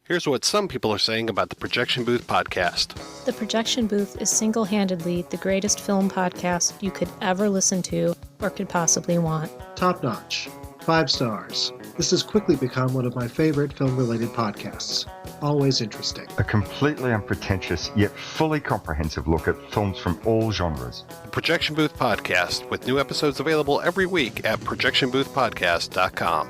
Here's what some people are saying about the Projection Booth podcast. The Projection Booth is single-handedly the greatest film podcast you could ever listen to or could possibly want. Top notch. 5 stars. This has quickly become one of my favorite film-related podcasts. Always interesting. A completely unpretentious yet fully comprehensive look at films from all genres. The Projection Booth podcast, with new episodes available every week at projectionboothpodcast.com.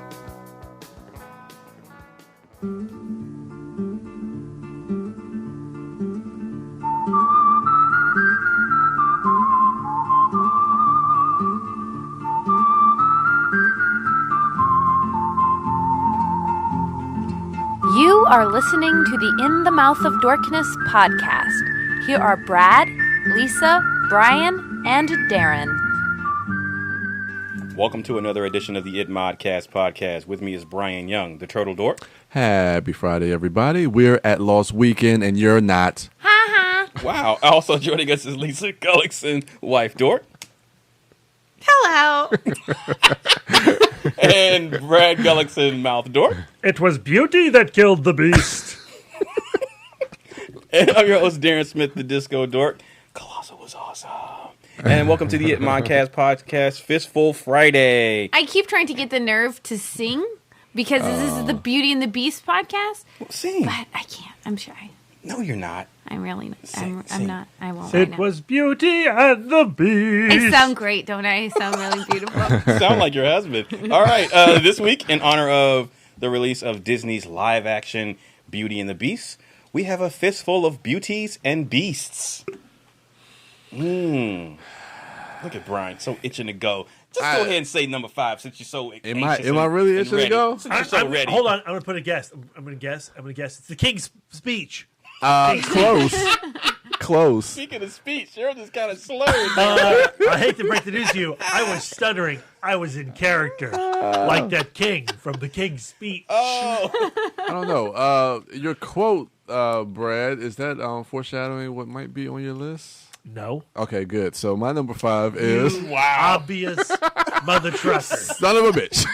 You are listening to the In the Mouth of Dorkness podcast. Here are Brad, Lisa, Brian, and Darren. Welcome to another edition of the It Modcast podcast. With me is Brian Young, the Turtle Dork. Happy Friday, everybody. We're at Lost Weekend, and you're not. Ha ha. Wow. Also joining us is Lisa Gullickson, wife Dork. Hello. And Brad Gullickson, mouth Dork. It was beauty that killed the beast. And I'm your host, Darren Smith, the Disco Dork. Colossal was awesome. And welcome to the It Modcast podcast, Fistful Friday. I keep trying to get the nerve to sing because this is the Beauty and the Beast podcast. Well, sing. But I can't. I'm shy. No, you're not. I'm really not. Sing. I'm not. I won't right It now. was beauty and the beast. I sound great, don't I? I sound really beautiful. Sound like your husband. All right. This week, in honor of the release of Disney's live-action Beauty and the Beast, we have a fistful of beauties and beasts. Look at Brian, so itching to go. Just go ahead and say number 5 since you're so anxious. Am I really and itching to ready. go? Since you're so ready. Hold on. I'm going to put a guess. I'm going to guess. It's the King's Speech. Close. Close. Speaking of speech, you're just kind of slurred. I hate to break the news to you. I was stuttering. I was in character. Like that king from the King's Speech. Oh. I don't know. Your quote, Brad, is that foreshadowing what might be on your list? No. Okay, good. So my number 5 is... Wow. Obvious mother trucker. Son of a bitch.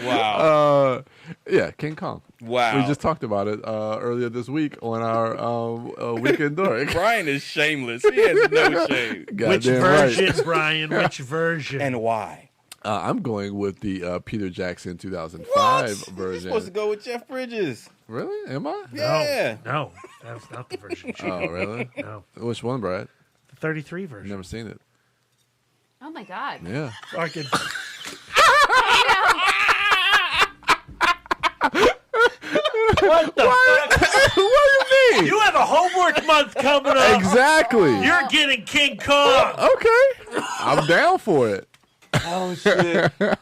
Wow. Yeah, King Kong. Wow. We just talked about it earlier this week on our Weekend Dork. Brian is shameless. He has no shame. Which Goddamn version, right. Brian? Which version? And why? I'm going with the Peter Jackson 2005 What? You're version. supposed to go with Jeff Bridges. Really? Am I? Yeah. No, that was not the version. Oh, really? No, Which one, Brad? the 33 version. Never seen it. Oh my God. Yeah. Fucking. What the fuck? What do you mean? You have a homework month coming up. Exactly. You're getting King Kong. Okay. I'm down for it. Oh, shit. I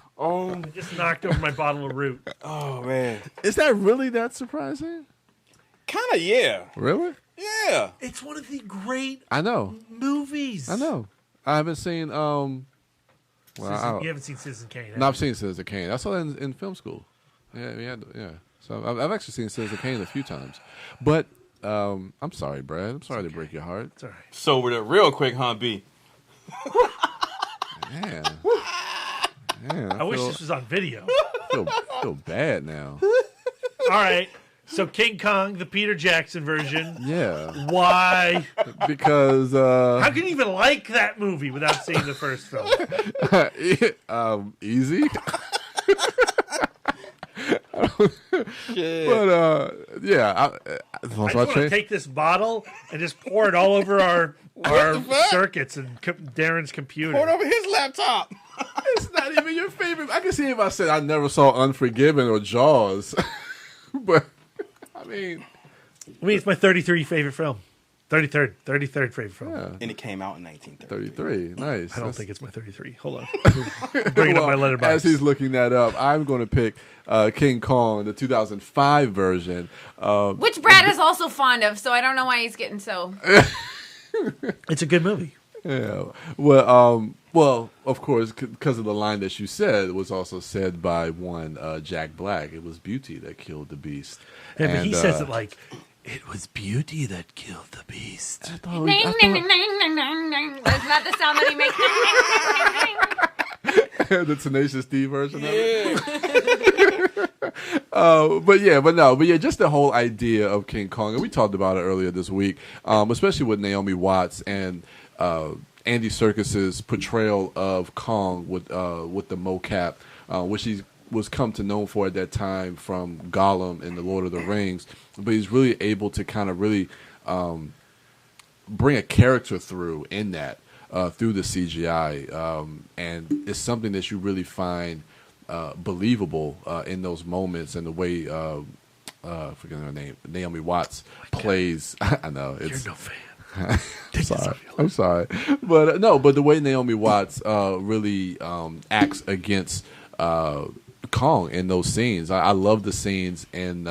just knocked over my bottle of root. Oh, man. Is that really that surprising? Kind of, yeah. Really? Yeah. It's one of the great I know. movies. I know. I haven't seen. Well, You haven't seen Citizen Kane. no, I've seen Citizen Kane. I saw that in film school. Yeah. So I've actually seen Citizen Kane a few times. But I'm sorry, Brad. I'm sorry to break your heart. It's all right. So we're real quick, huh, B? Man. Man, I wish this was on video. feel bad now. All right. So King Kong, the Peter Jackson version. Yeah. Why? Because How can you even like that movie without seeing the first film? easy. Shit. But yeah, I just want to take this bottle and just pour it all over our circuits and Darren's computer. Pour it over his laptop. It's not even your favorite. I can see if I said I never saw Unforgiven or Jaws, but I mean, it's my 33 favorite film. 33rd favorite film. yeah, And it came out in 1930. 33. Nice. I don't think it's my 33. Hold on. I'm bringing up my letterbox. As he's looking that up, I'm going to pick King Kong, the 2005 version. Which Brad is also fond of, so I don't know why he's getting so. It's a good movie. Yeah. Well, of course, because of the line that you said was also said by one Jack Black. It was beauty that killed the beast. Yeah, but And, he says it like, it was beauty that killed the beast. That's not the sound that he makes. The Tenacious D version of it. But yeah, just the whole idea of King Kong, and we talked about it earlier this week, especially with Naomi Watts and Andy Serkis's portrayal of Kong with the mocap, which he was come to know for at that time from Gollum in The Lord of the Rings. But he's really able to kind of really bring a character through in that through the CGI, and it's something that you really find believable in those moments, and the way forgetting her name, Naomi Watts plays. I know it's. You're no fan. I'm sorry, but but the way Naomi Watts really acts against Kong in those scenes. I love the scenes in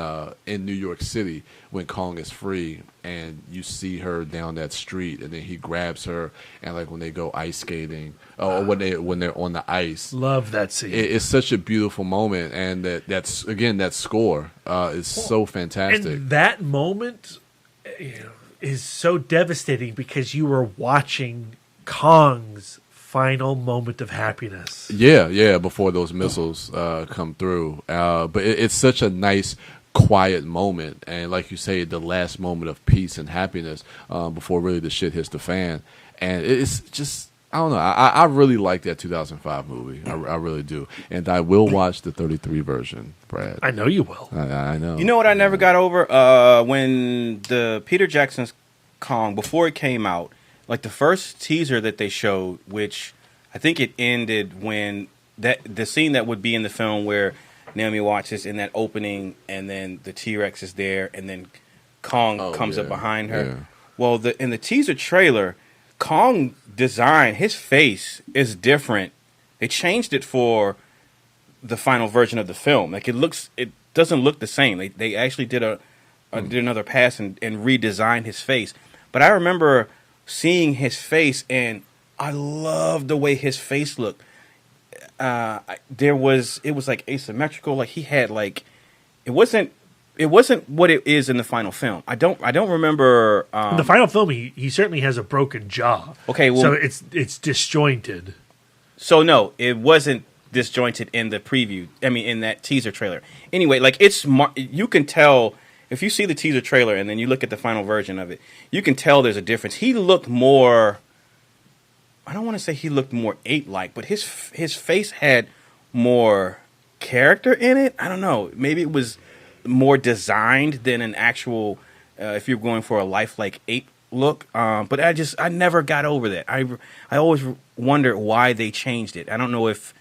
New York City when Kong is free and you see her down that street, and then he grabs her, and like when they go ice skating or when they're on the ice. Love that scene. It's such a beautiful moment, and that's again that score is so fantastic. And that moment, is so devastating because you were watching Kong's final moment of happiness. Yeah, before those missiles come through. But it's such a nice, quiet moment, and like you say, the last moment of peace and happiness before really the shit hits the fan. And it's just, I don't know. I really like that 2005 movie. I really do, and I will watch the 33 version, Brad. I know you will. I know. You know what I never got over? When the Peter Jackson's Kong, before it came out, like the first teaser that they showed, which I think it ended when the scene that would be in the film where Naomi Watts is in that opening, and then the T-Rex is there, and then Kong comes up behind her. Yeah. Well, in the teaser trailer, Kong design, his face is different. They changed it for the final version of the film. Like it doesn't look the same. They actually did did another pass and redesigned his face. But I remember seeing his face, and I loved the way his face looked. It was like asymmetrical. Like he had like, it wasn't what it is in the final film. I don't remember. In the final film, he certainly has a broken jaw. Okay, well, so it's disjointed. So no, it wasn't disjointed in the preview. I mean, in that teaser trailer. Anyway, like you can tell if you see the teaser trailer and then you look at the final version of it, you can tell there's a difference. He looked more. I don't want to say he looked more ape-like, but his face had more character in it. I don't know. Maybe it was more designed than an actual, if you're going for a lifelike ape look. But I never got over that. I always wondered why they changed it. I don't know if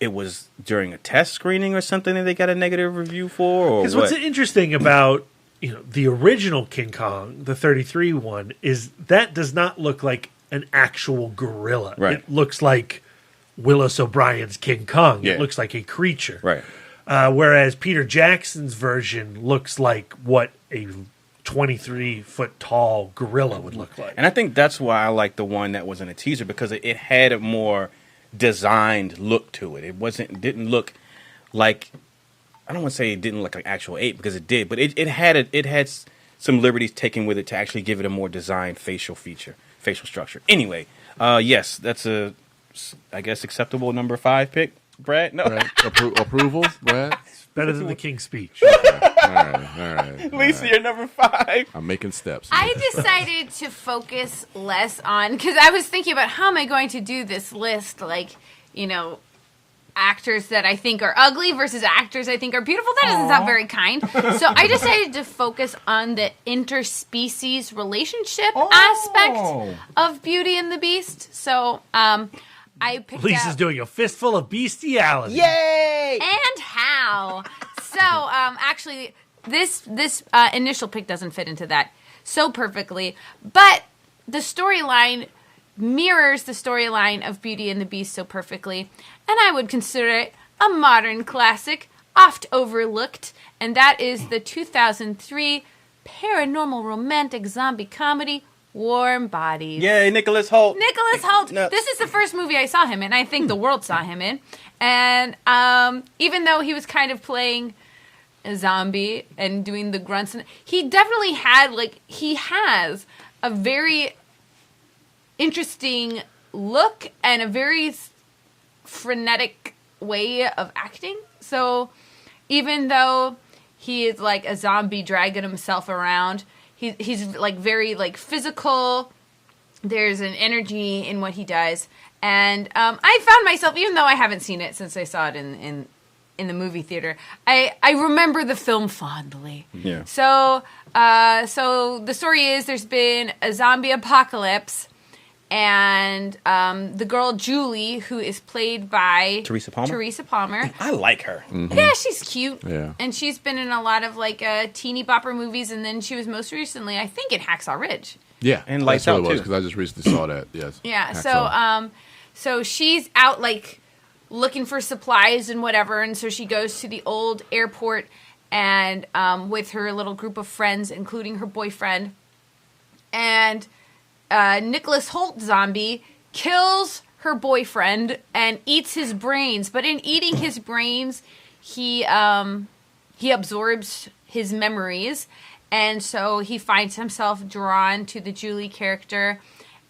it was during a test screening or something that they got a negative review for, or because what's interesting about the original King Kong, the 33 one, is that does not look like an actual gorilla. Right. It looks like Willis O'Brien's King Kong. Yeah. It looks like a creature. Right. Whereas Peter Jackson's version looks like what a 23-foot tall gorilla would look like. And I think that's why I like the one that was in a teaser, because it had a more designed look to it. It didn't look like, I don't want to say it didn't look like actual ape, because it did, but it had some liberties taken with it to actually give it a more designed facial structure. Anyway, yes, that's I guess acceptable number 5 pick, Brad. No, Brad, approval, Brad. Better than the King's Speech. Okay. All right. Lisa, you're number 5. I'm making steps. I decided to focus less on, because I was thinking about how am I going to do this list, like, actors that I think are ugly versus actors I think are beautiful. That doesn't sound very kind. So I decided to focus on the interspecies relationship aspect of Beauty and the Beast. So I picked Lisa's doing a fistful of bestiality. Yay! And how. So actually, this initial pick doesn't fit into that so perfectly. But the storyline mirrors the storyline of Beauty and the Beast so perfectly, and I would consider it a modern classic, oft overlooked, and that is the 2003 paranormal romantic zombie comedy, Warm Bodies. Yay, Nicholas Hoult. No. This is the first movie I saw him in. I think the world saw him in. And even though he was kind of playing a zombie and doing the grunts, he definitely has a very interesting look and a very frenetic way of acting. So even though he is like a zombie dragging himself around, he's like very like physical. There's an energy in what he does. And I found myself, even though I haven't seen it since I saw it in the movie theater, I remember the film fondly. Yeah. So the story is there's been a zombie apocalypse, and the girl Julie, who is played by Teresa Palmer. I like her. Mm-hmm. Yeah, she's cute. Yeah. And she's been in a lot of like teeny bopper movies, and then she was most recently, I think, in Hacksaw Ridge. Yeah, And Lights that's Out, what it was too. because I just recently saw that. Yes. Yeah. Hacksaw. So she's out like looking for supplies and whatever, and so she goes to the old airport and with her little group of friends, including her boyfriend, and Nicholas Hoult zombie kills her boyfriend and eats his brains. But in eating his brains, he absorbs his memories, and so he finds himself drawn to the Julie character.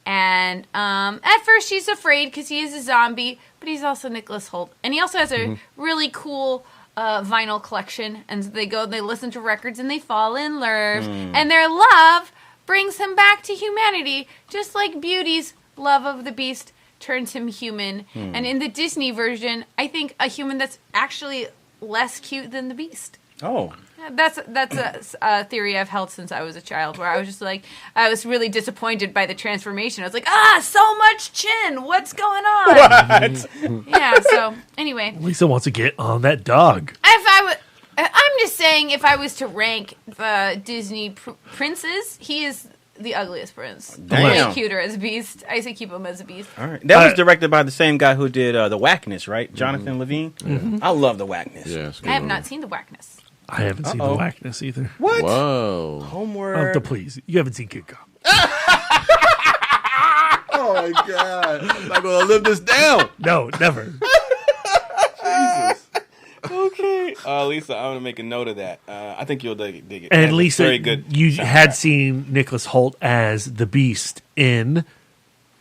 And at first she's afraid because he is a zombie, but he's also Nicholas Hoult. And he also has a really cool vinyl collection. And they listen to records, and they fall in love. And their love brings him back to humanity, just like Beauty's love of the Beast turns him human. And in the Disney version, I think a human that's actually less cute than the Beast. Oh. That's a theory I've held since I was a child, where I was just like, I was really disappointed by the transformation. I was like, so much chin. What's going on? What? Yeah. So anyway, Lisa wants to get on that dog. I'm just saying, if I was to rank the Disney princes, he is the ugliest prince. Damn. Way cuter as a Beast. I say keep him as a Beast. All right. That was directed by the same guy who did The Whackness, right? Jonathan Levine. I love The Whackness. Yeah, it's a good I have movie. not seen the Whackness. I haven't seen the Whackness either. What? Whoa. Homework. Please, you haven't seen Kid Cop. Oh my God. I'm not going to live this down. No, never. Jesus. Okay. Lisa, I'm going to make a note of that. I think you'll dig it. And That's a Lisa, very good you soundtrack. had seen Nicholas Hoult as the Beast in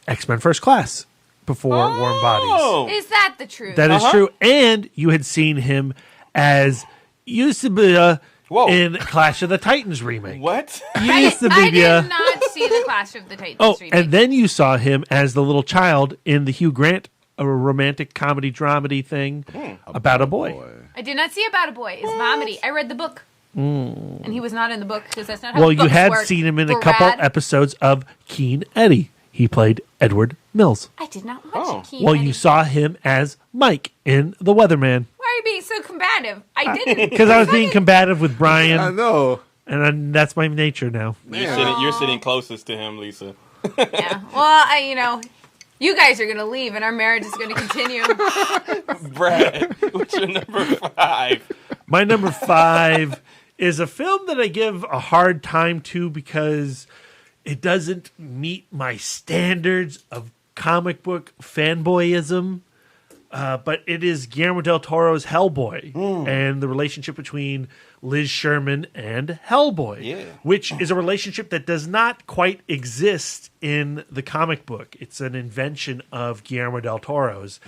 X-Men First Class before Warm Bodies. Oh. Is that the truth? That is true. And you had seen him as Yusubia in Clash of the Titans remake. What? I Yusubia. did not see the Clash of the Titans remake. And then you saw him as the little child in the Hugh Grant a romantic comedy dramedy thing about a boy. I did not see About a Boy. It's vomiting. I read the book. And he was not in the book because that's not how Well, the you books had work, seen him in a couple Brad. episodes of Keen Eddie. He played Edward Mills. I did not watch Keen Well, Eddie. you saw him as Mike in The Weatherman. Why are you being so combative? I didn't. Because I was being combative with Brian. I know. And that's my nature now. You're sitting closest to him, Lisa. Yeah. Well, you guys are going to leave and our marriage is going to continue. Brad, what's your number 5? My number 5 is a film that I give a hard time to because it doesn't meet my standards of comic book fanboyism. But it is Guillermo del Toro's Hellboy and the relationship between Liz Sherman and Hellboy, which is a relationship that does not quite exist in the comic book. It's an invention of Guillermo del Toro's.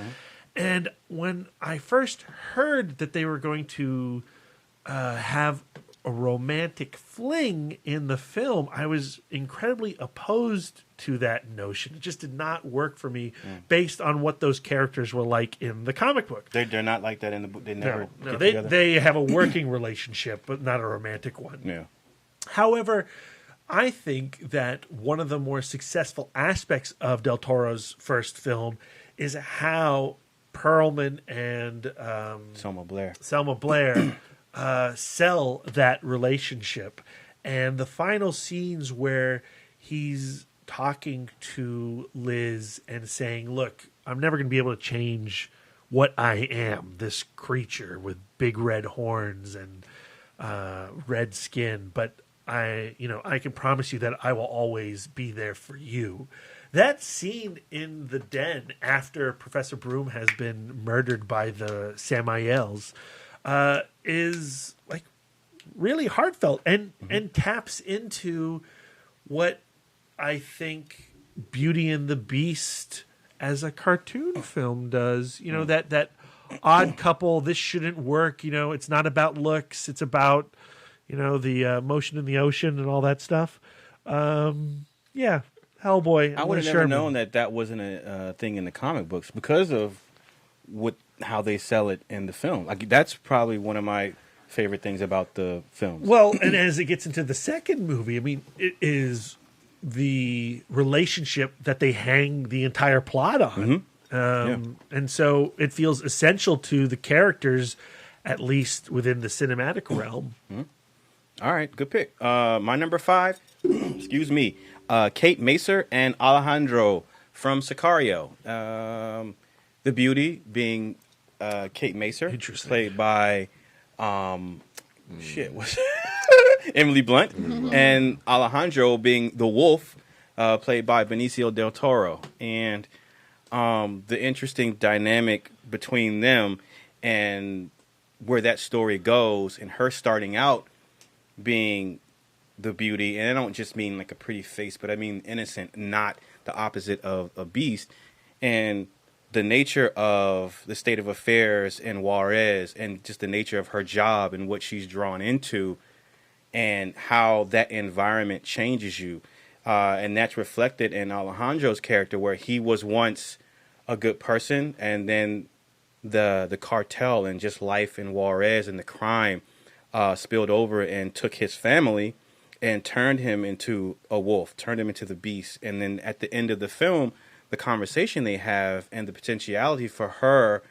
And when I first heard that they were going to have a romantic fling in the film, I was incredibly opposed to that notion. It just did not work for me based on what those characters were like in the comic book. They're not like that in the book. They never get they together. they have a working relationship, but not a romantic one. Yeah. However, I think that one of the more successful aspects of Del Toro's first film is how Perlman and Selma Blair sell that relationship. And the final scenes where he's talking to Liz and saying, look, I'm never going to be able to change what I am, this creature with big red horns and red skin, but I can promise you that I will always be there for you. That scene in the den after Professor Broom has been murdered by the Samaels is like really heartfelt and taps into what I think Beauty and the Beast as a cartoon film does. You know, that odd couple. This shouldn't work. It's not about looks. It's about, the motion in the ocean and all that stuff. Yeah, Hellboy. I would have never known that wasn't a thing in the comic books because of how they sell it in the film. Like that's probably one of my favorite things about the films. Well, and as it gets into the second movie, I mean, it is the relationship that they hang the entire plot on. And so it feels essential to the characters, at least within the cinematic realm. All right, good pick. My number 5, excuse me, Kate Macer and Alejandro from Sicario. The beauty being Kate Macer, played by Emily Blunt, and Alejandro being the wolf, played by Benicio del Toro. And the interesting dynamic between them and where that story goes, and her starting out being the beauty, and I don't just mean like a pretty face, but I mean innocent, not the opposite of a beast, and the nature of the state of affairs in Juarez, and just the nature of her job and what she's drawn into, and how that environment changes you. And that's reflected in Alejandro's character, where he was once a good person, and then the cartel and just life in Juarez and the crime spilled over and took his family and turned him into a wolf, turned him into the beast. And then at the end of the film, the conversation they have and the potentiality for her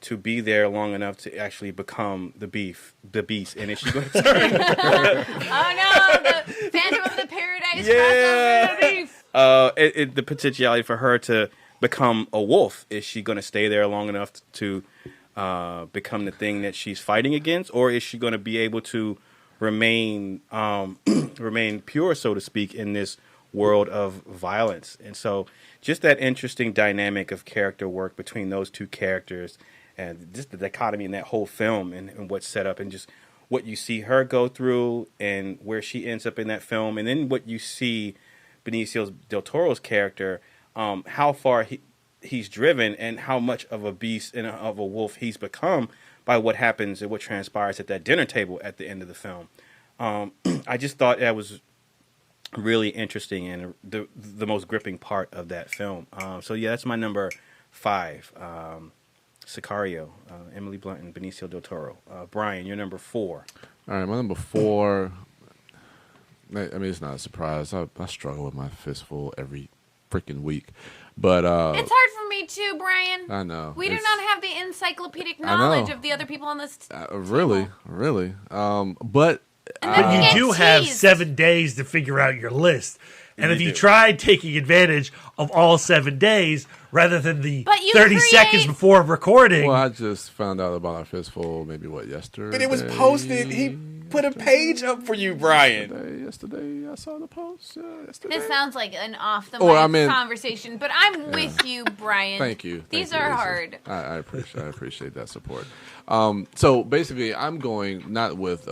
to be there long enough to actually become the beast. And is she going to turn? Oh no, the Phantom of the Paradise crossover beef. The potentiality for her to become a wolf. Is she going to stay there long enough to become the thing that she's fighting against, or is she going to be able to remain pure, so to speak, in this world of violence? And so just that interesting dynamic of character work between those two characters, and just the dichotomy in that whole film, and what's set up, and just what you see her go through and where she ends up in that film, and then what you see Benicio del Toro's character, how far he's driven and how much of a beast and of a wolf he's become by what happens and what transpires at that dinner table at the end of the film. I just thought that was really interesting and the most gripping part of that film. So yeah, that's my number 5, Sicario, Emily Blunt and Benicio del Toro. Brian, your number 4. All right, my number 4. I mean, it's not a surprise. I struggle with my Fistful every freaking week, but it's hard for me too, Brian. I know we do not have the encyclopedic knowledge of the other people on this. Really. But you do have 7 days to figure out your list. And if you tried taking advantage of all 7 days rather than the 30 seconds before recording. Well, I just found out about our Fistful yesterday. But it was posted. He put a page up for you, Brian. Yesterday I saw the post. Yesterday. This sounds like an off-the-mic conversation, but I'm with you, Brian. Thank you. These are hard. I appreciate that support. So basically, I'm going not with...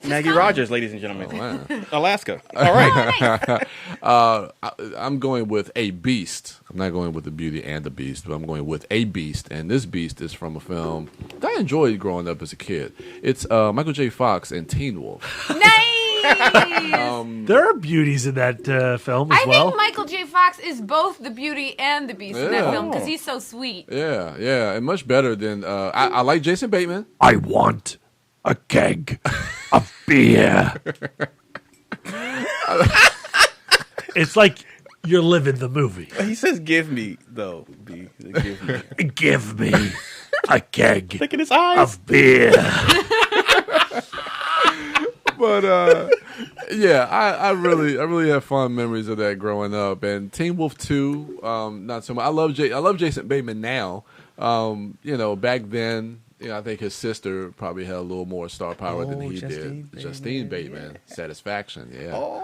Maggie Rogers, ladies and gentlemen. Oh, Alaska. All right. I'm going with a beast. I'm not going with the Beauty and the Beast, but I'm going with a beast. And this beast is from a film that I enjoyed growing up as a kid. It's Michael J. Fox and Teen Wolf. Nice! There are beauties in that film as well. I think Michael J. Fox is both the Beauty and the Beast in that film because he's so sweet. Yeah. And much better than... I like Jason Bateman. I want a keg of beer. It's like you're living the movie. He says, "Give me," though. Give me. Give me a keg Look at his eyes. of beer. But I really have fond memories of that growing up. And Teen Wolf 2, not so much. I love Jason Bateman now. Back then. I think his sister probably had a little more star power than he did. Justine Bateman, Satisfaction, yeah.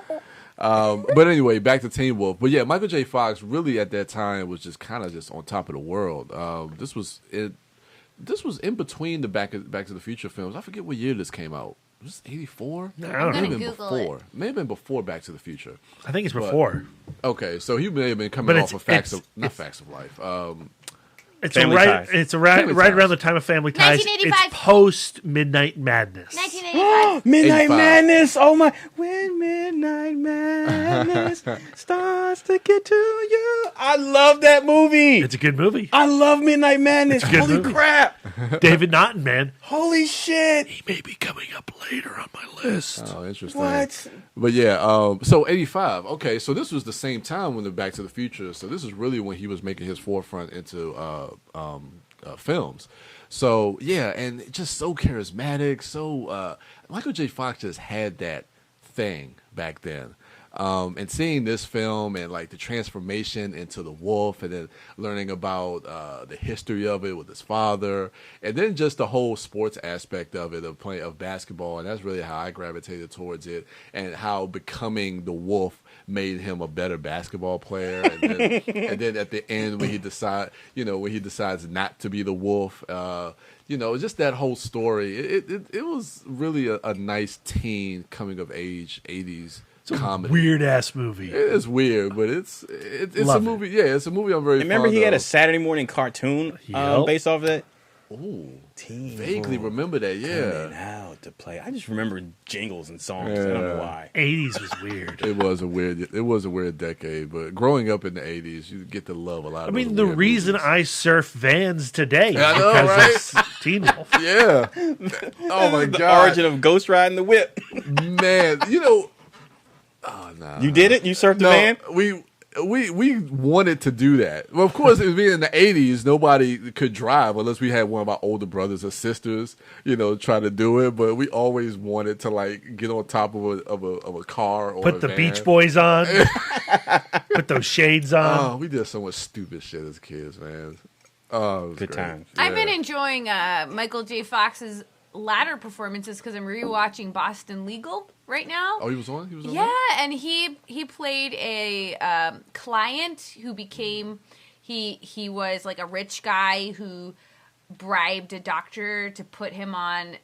But anyway, back to Teen Wolf. But yeah, Michael J. Fox really at that time was just kind of just on top of the world. This was in between the Back to the Future films. I forget what year this came out. Was this 84? No, I don't know. Maybe before. Maybe been before Back to the Future. I think it's before. Okay, so he may have been coming off of Facts of Life. It's Family right. Ties. It's right Family right Ties. around the time of Family Ties. 1985. It's post Midnight Madness. 1985. Midnight 85. Madness. Oh my! When Midnight Madness starts to get to you, I love that movie. It's a good movie. I love Midnight Madness. It's a good Holy movie. crap! David Naughton, man. Holy shit! He may be coming up later on my list. Oh, interesting. What? But yeah, so 85. Okay, so this was the same time when the Back to the Future. So this is really when he was making his forefront into films. So yeah, and just so charismatic. So Michael J. Fox just had that thing back then. And seeing this film and like the transformation into the wolf, and then learning about the history of it with his father, and then just the whole sports aspect of it, of playing of basketball, and that's really how I gravitated towards it, and how becoming the wolf made him a better basketball player. And then at the end when he decides not to be the wolf, just that whole story. It was really a nice teen coming of age 80s. Comedy. Weird ass movie. It is weird, but it's Love a movie. Yeah, it's a movie I'm very. Remember, fond he had a of. Saturday morning cartoon Yep. based off of that. Ooh, Teen vaguely Wolf remember that. coming Yeah, out to play. I just remember jingles and songs. I don't know why. 80s was weird. it was a weird decade. But growing up in the 80s, you get to love a lot. I of mean, those the weird reason movies. I surf Vans today is I know, because right? of Teen Wolf. Yeah. Oh my The god. origin of Ghost Riding the Whip. Man, Oh no. You did it? You surfed the van? We wanted to do that. Well, of course, it being in the 80s, nobody could drive unless we had one of our older brothers or sisters, try to do it. But we always wanted to like get on top of a car or Put a the van. Beach Boys on. Put those shades on. Oh, we did so much stupid shit as kids, man. Oh, it was Good great. times. I've been Yeah. enjoying Michael J. Fox's latter performances because I'm rewatching Boston Legal right now. Oh, he was on. Yeah, and he played a client who became he was like a rich guy who bribed a doctor to put him on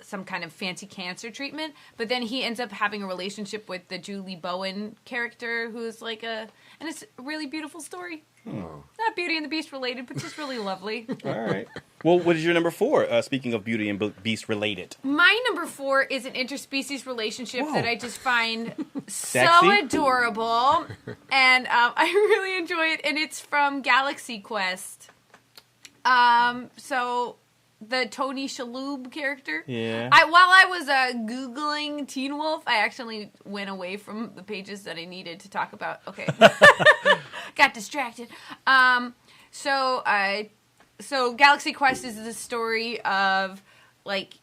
some kind of fancy cancer treatment, but then he ends up having a relationship with the Julie Bowen character, who's like and it's a really beautiful story. Oh. Not Beauty and the Beast related, but just really lovely. All right. Well, what is your number 4? Speaking of Beauty and Beast related. My number 4 is an interspecies relationship that I just find so Sexy? adorable, and I really enjoy it. And it's from Galaxy Quest. So the Tony Shalhoub character. Yeah. While I was Googling Teen Wolf, I actually went away from the pages that I needed to talk about. Okay. Got distracted. So Galaxy Quest is the story of, like,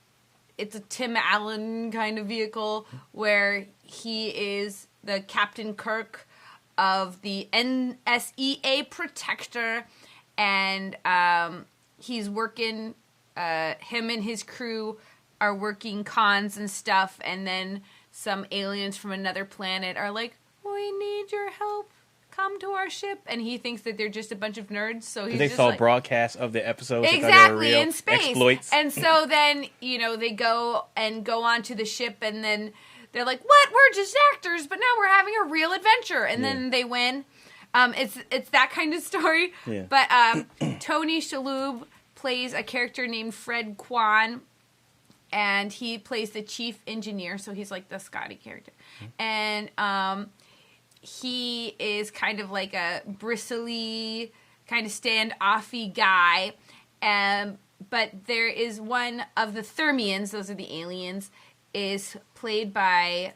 it's a Tim Allen kind of vehicle where he is the Captain Kirk of the NSEA Protector, and he's working, him and his crew are working cons and stuff, and then some aliens from another planet are like, we need your help. Come to our ship, and he thinks that they're just a bunch of nerds. So he's They just saw like, broadcasts of the episodes. exactly in space, exploits. and so then they go onto the ship, and then they're like, "What? We're just actors, but now we're having a real adventure," and then they win. It's that kind of story. Yeah. But Tony Shalhoub plays a character named Fred Kwan, and he plays the chief engineer. So he's like the Scotty character, and he is kind of like a bristly, kind of standoffy guy. But there is one of the Thermians, those are the aliens, is played by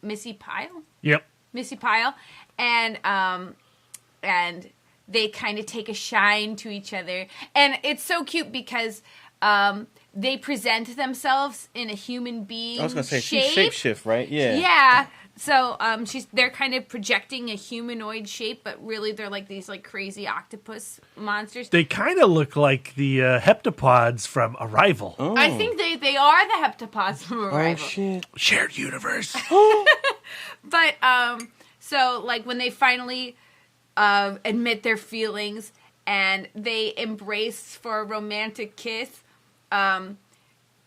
Missy Pyle. Yep. Missy Pyle. And they kind of take a shine to each other. And it's so cute because they present themselves in a human being I was going to say, shape. she's shapeshift, right? Yeah. Yeah. So they're kind of projecting a humanoid shape, but really they're like these like crazy octopus monsters. They kind of look like the heptapods from Arrival. Oh. I think they are the heptapods from Arrival. Oh, shit. Shared universe. But so like when they finally admit their feelings and they embrace for a romantic kiss,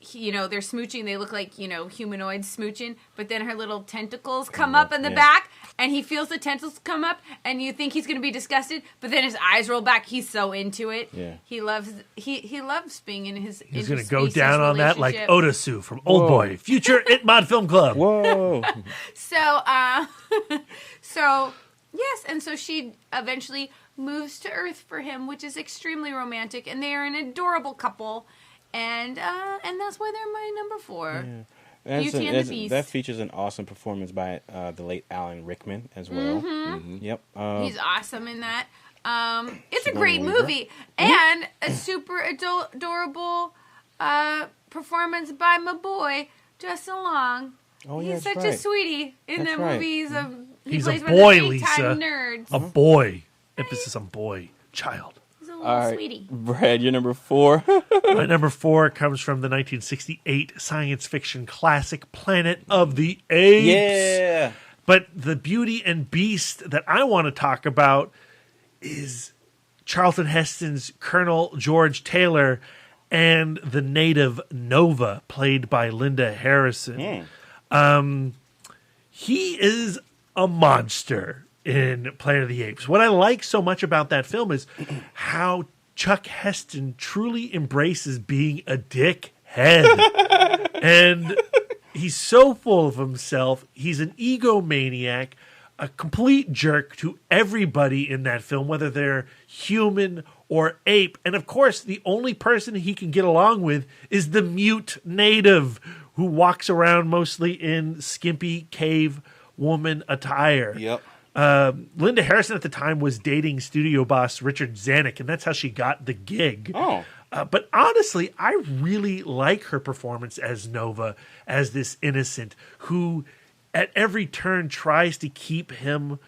they're smooching. They look like, humanoids smooching. But then her little tentacles come up in the back, and he feels the tentacles come up, and you think he's going to be disgusted. But then his eyes roll back. He's so into it. Yeah. He loves being in his. He's going to go down on that like Odasu from Old Boy, future Itmod Film Club. Whoa. So yes, and so she eventually moves to Earth for him, which is extremely romantic, and they are an adorable couple. And that's why they're my number 4. Yeah. Beauty and the Beast. That features an awesome performance by the late Alan Rickman as well. Yep. He's awesome in that. It's a great movie. And a super adorable performance by my boy, Justin Long. Oh, He's such a sweetie in that movie. He's plays a boy, one of the Lisa. nerds. A boy. Emphasis on boy. Child. He's a little sweetie. Brad, you're number 4. My number 4 comes from the 1968 science fiction classic Planet of the Apes. Yeah. But the Beauty and Beast that I want to talk about is Charlton Heston's Colonel George Taylor and the native Nova, played by Linda Harrison. He is a monster in Planet of the Apes. What I like so much about that film is how Chuck Heston truly embraces being a dickhead. And he's so full of himself. He's an egomaniac, a complete jerk to everybody in that film, whether they're human or ape. And of course, the only person he can get along with is the mute native who walks around mostly in skimpy cave woman attire. Yep. Linda Harrison at the time was dating studio boss Richard Zanuck, and that's how she got the gig. Oh. But honestly, I really like her performance as Nova, as this innocent who at every turn tries to keep him,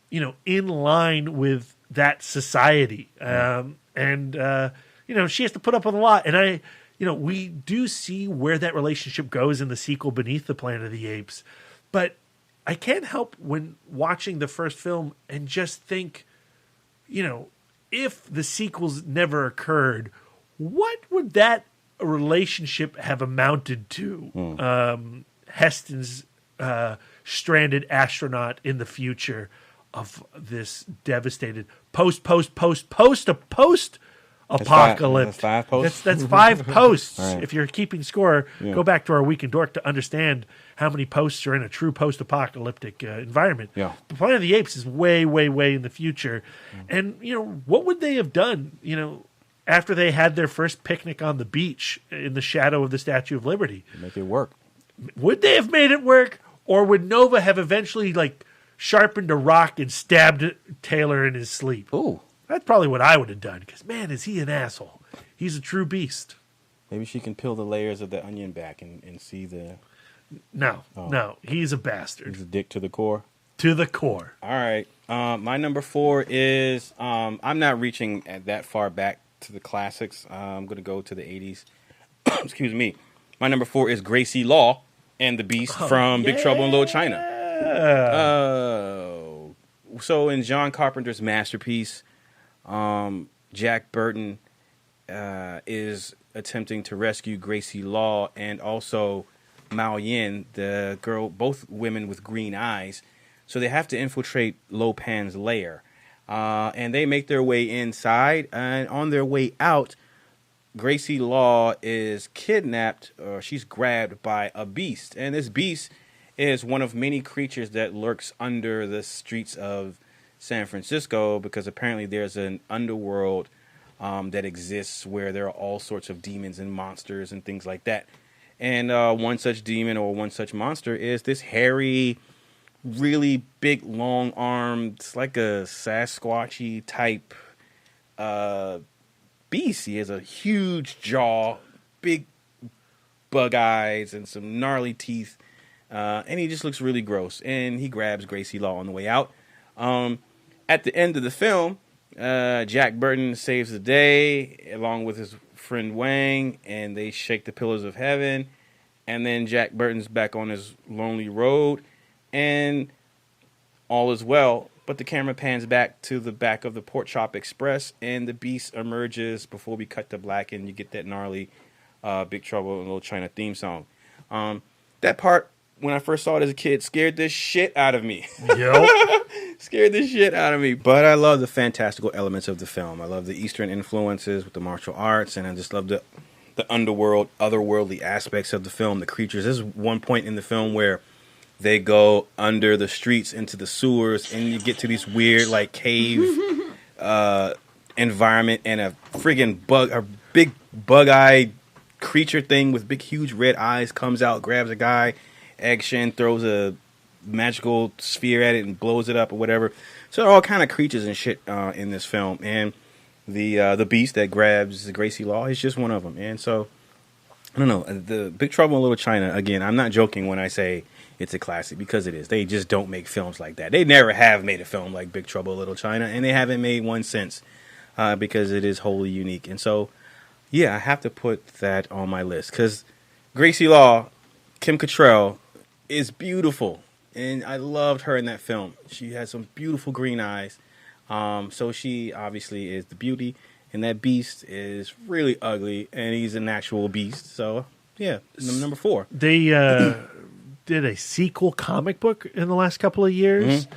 in line with that society. She has to put up with a lot. And we do see where that relationship goes in the sequel Beneath the Planet of the Apes. But I can't help when watching the first film and just think, if the sequels never occurred, what would that relationship have amounted to? Heston's stranded astronaut in the future of this devastated post-apocalypse. That's 5 posts? That's 5 posts. Right. If you're keeping score, go back to our Week in Dork to understand how many posts are in a true post-apocalyptic environment. Yeah. The Planet of the Apes is way, way, way in the future. And, what would they have done, after they had their first picnic on the beach in the shadow of the Statue of Liberty? Make it work. Would they have made it work? Or would Nova have eventually, sharpened a rock and stabbed Taylor in his sleep? Ooh. That's probably what I would have done, because, man, is he an asshole. He's a true beast. Maybe she can peel the layers of the onion back and see the... No, he's a bastard. He's a dick to the core? To the core. All right. My number 4 is... I'm not reaching that far back to the classics. I'm going to go to the 80s. Excuse me. My number 4 is Gracie Law and the Beast from Big Trouble in Little China. So in John Carpenter's masterpiece... Jack Burton is attempting to rescue Gracie Law and also Mao Yin, the girl, both women with green eyes. So they have to infiltrate Lo Pan's lair. And they make their way inside. And on their way out, Gracie Law is kidnapped, or she's grabbed by a beast. And this beast is one of many creatures that lurks under the streets of San Francisco, because apparently there's an underworld that exists where there are all sorts of demons and monsters and things like that. And one such demon or one such monster is this hairy, really big, long-armed, it's like a Sasquatchy type beast. He has a huge jaw, big bug eyes, and some gnarly teeth. And he just looks really gross. And he grabs Gracie Law on the way out. At the end of the film, Jack Burton saves the day along with his friend Wang, and they shake the pillars of heaven. And then Jack Burton's back on his lonely road, and all is well. But the camera pans back to the back of the Pork Chop Express, and the beast emerges before we cut to black, and you get that gnarly Big Trouble in Little China theme song. That part, when I first saw it as a kid, scared the shit out of me. Yep. Scared the shit out of me. But I love the fantastical elements of the film. I love the Eastern influences with the martial arts, and I just love the underworld, otherworldly aspects of the film, the creatures. There's one point in the film where they go under the streets into the sewers, and you get to these weird, like, cave environment, and a big bug-eyed creature thing with big, huge red eyes comes out, grabs a guy. Egg Shen throws a magical sphere at it and blows it up or whatever. So there are all kind of creatures and shit in this film, and the beast that grabs Gracie Law is just one of them. And so I don't know, the Big Trouble in Little China. Again, I'm not joking when I say it's a classic, because it is. They just don't make films like that. They never have made a film like Big Trouble in Little China, and they haven't made one since, because it is wholly unique. And so, yeah, I have to put that on my list, because Gracie Law, Kim Cattrall, is beautiful, and I loved her in that film. She has some beautiful green eyes. So she obviously is the beauty, and that beast is really ugly, and he's an actual beast. So yeah, number 4. They did a sequel comic book in the last couple of years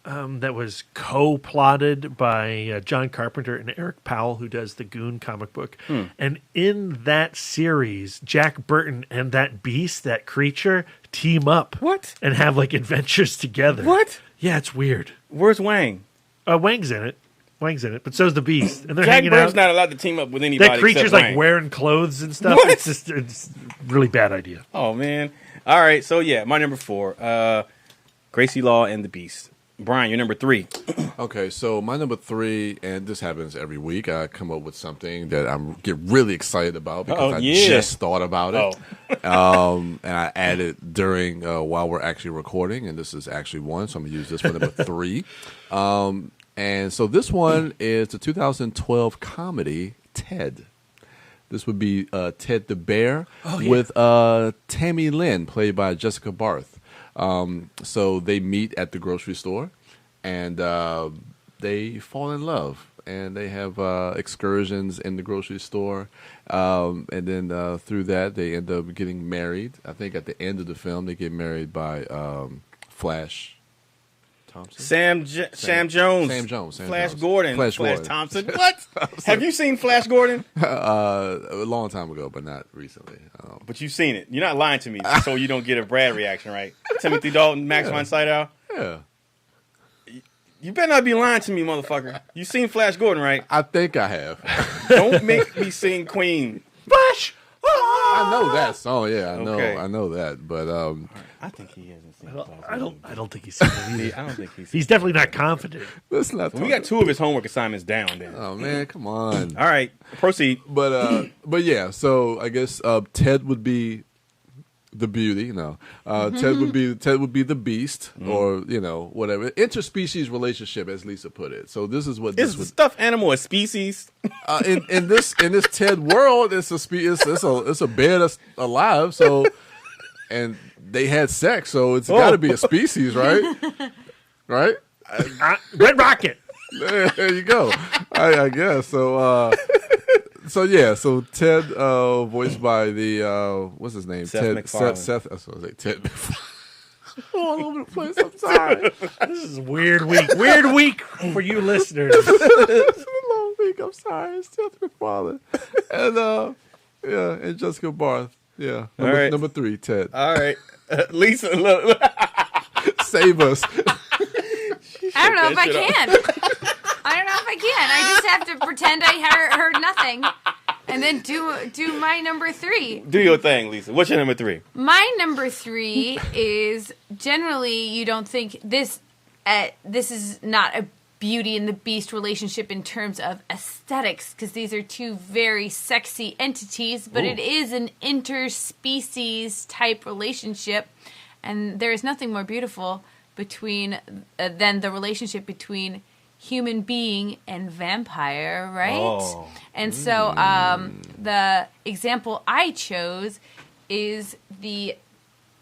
that was co-plotted by John Carpenter and Eric Powell, who does the Goon comic book. And in that series, Jack Burton and that beast, that creature, team up. What? And have, like, adventures together. What? Yeah, it's weird. Where's Wang? Wang's in it. But so's the beast. And they're Jack hanging Burton's out. not allowed to team up with anybody. That creature's, except like, Wang. wearing clothes and stuff. What? It's a really bad idea. Oh, man. All right, so yeah, my number 4, Gracie Law and the Beast. Brian, you're number 3. Okay, so my number 3, and this happens every week, I come up with something that I get really excited about because I just thought about it. And I added during while we're actually recording, and this is actually one, so I'm going to use this for number 3. And so this one is the 2012 comedy Ted. This would be Ted the Bear with Tammy Lynn, played by Jessica Barth. So they meet at the grocery store, and they fall in love, and they have excursions in the grocery store, and then through that they end up getting married. I think at the end of the film they get married by Flash Thompson, Sam Jones, Flash Gordon, Flash Thompson. What? Have you seen Flash Gordon? A long time ago, but not recently. But you've seen it. You're not lying to me, so you don't get a Brad reaction, right? Timothy Dalton, Max von Sydow. Yeah. You better not be lying to me, motherfucker. You seen Flash Gordon, right? I think I have. Don't make me sing Queen. Flash! I know that song. Yeah, Okay. I know that. But I think he hasn't seen. I don't think he's seen it either. I don't think he's. He's definitely not confident. let's not. We got 2 of his homework assignments down. Then. Oh man, come on. All right, proceed. But yeah. So I guess Ted would be the beauty. No, Ted would be the beast, or whatever. Interspecies relationship, as Lisa put it. So this is what Is this would. stuffed animal a species? In this Ted world, it's a bear that's alive. So, and they had sex, so it's got to be a species, right? Right? Red Rocket. There you go. I guess so. So Ted, voiced by the what's his name? Seth Ted MacFarlane. Seth. I was gonna say Ted. All over the place. I'm sorry. This is a weird week. Weird week for you listeners. It's a long week. I'm sorry. It's Seth MacFarlane. And and Jessica Barth. Yeah. Number 3, Ted. All right, Lisa, look. Save us. I don't know if I can. I just have to pretend I heard nothing, and then do my number 3. Do your thing, Lisa. What's your number 3? My number 3 is generally you don't think this is not a Beauty and the Beast relationship in terms of aesthetics, because these are 2 very sexy entities, but it is an interspecies type relationship, and there is nothing more beautiful than the relationship between human being and vampire, right? And so the example I chose is the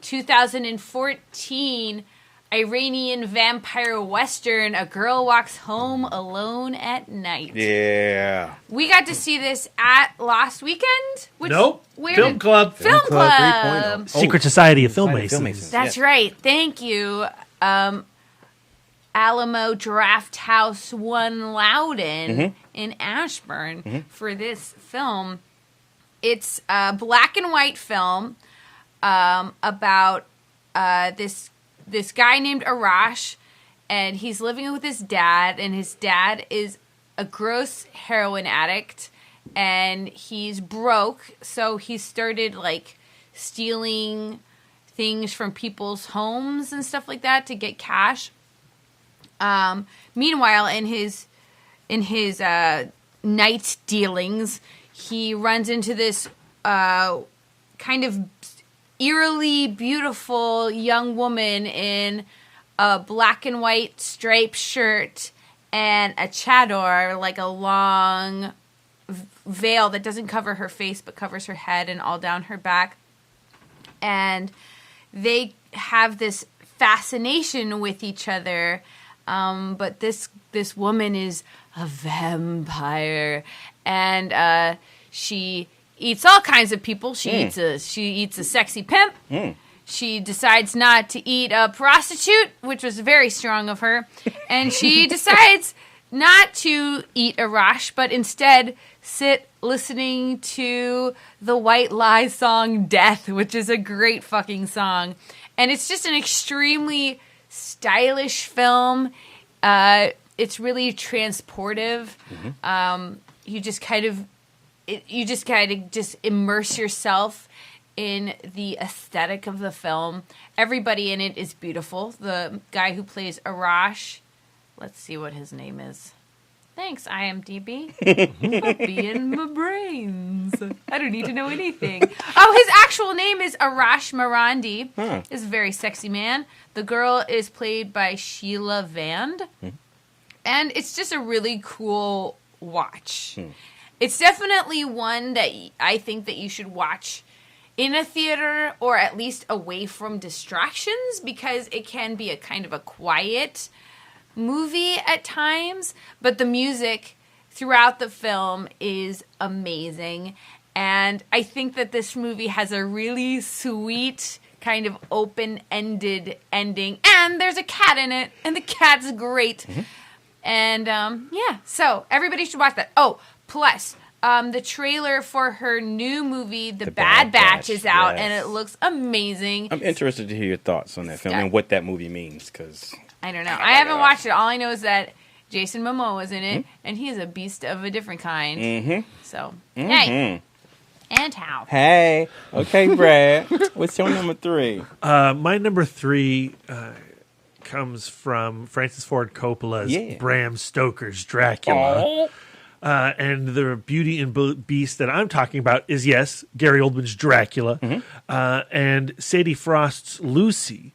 2014, Iranian vampire western, A Girl Walks Home Alone at Night. Yeah. We got to see this at Lost Weekend? Nope. Where Film Club. Film Club. 3.0. Secret Society of Society Filmmasons. That's right. Thank you. Alamo Drafthouse One Loudon in Ashburn for this film. It's a black and white film about this guy named Arash, and he's living with his dad, and his dad is a gross heroin addict, and he's broke, so he started like stealing things from people's homes and stuff like that to get cash. Meanwhile, in his night dealings, he runs into this kind of eerily beautiful young woman in a black and white striped shirt and a chador, like a long veil that doesn't cover her face but covers her head and all down her back. And they have this fascination with each other, but this woman is a vampire, and she eats all kinds of people. She eats a sexy pimp. She decides not to eat a prostitute, which was very strong of her, and she decides not to eat Arash, but instead sit listening to the White Lies song Death, which is a great fucking song. And it's just an extremely stylish film. It's really transportive. You just kind of immerse yourself in the aesthetic of the film. Everybody in it is beautiful. The guy who plays Arash, let's see what his name is. Thanks, IMDb. For being my brains. I don't need to know anything. Oh, his actual name is Arash Marandi. He's a very sexy man. The girl is played by Sheila Vand. And it's just a really cool watch. It's definitely one that I think that you should watch in a theater or at least away from distractions, because it can be a kind of a quiet movie at times, but the music throughout the film is amazing. And I think that this movie has a really sweet kind of open-ended ending, and there's a cat in it, and the cat's great. And yeah, so everybody should watch that. Oh, plus the trailer for her new movie, The Bad Batch, is out, and it looks amazing. I'm interested to hear your thoughts on that film and what that movie means, because I don't know. I haven't watched it. All I know is that Jason Momoa is in it, and he is a beast of a different kind. So, hey. And how? Hey. Okay, Brad. What's your number 3? My number 3 comes from Francis Ford Coppola's Bram Stoker's Dracula. And the Beauty and Beast that I'm talking about is, yes, Gary Oldman's Dracula, and Sadie Frost's Lucy.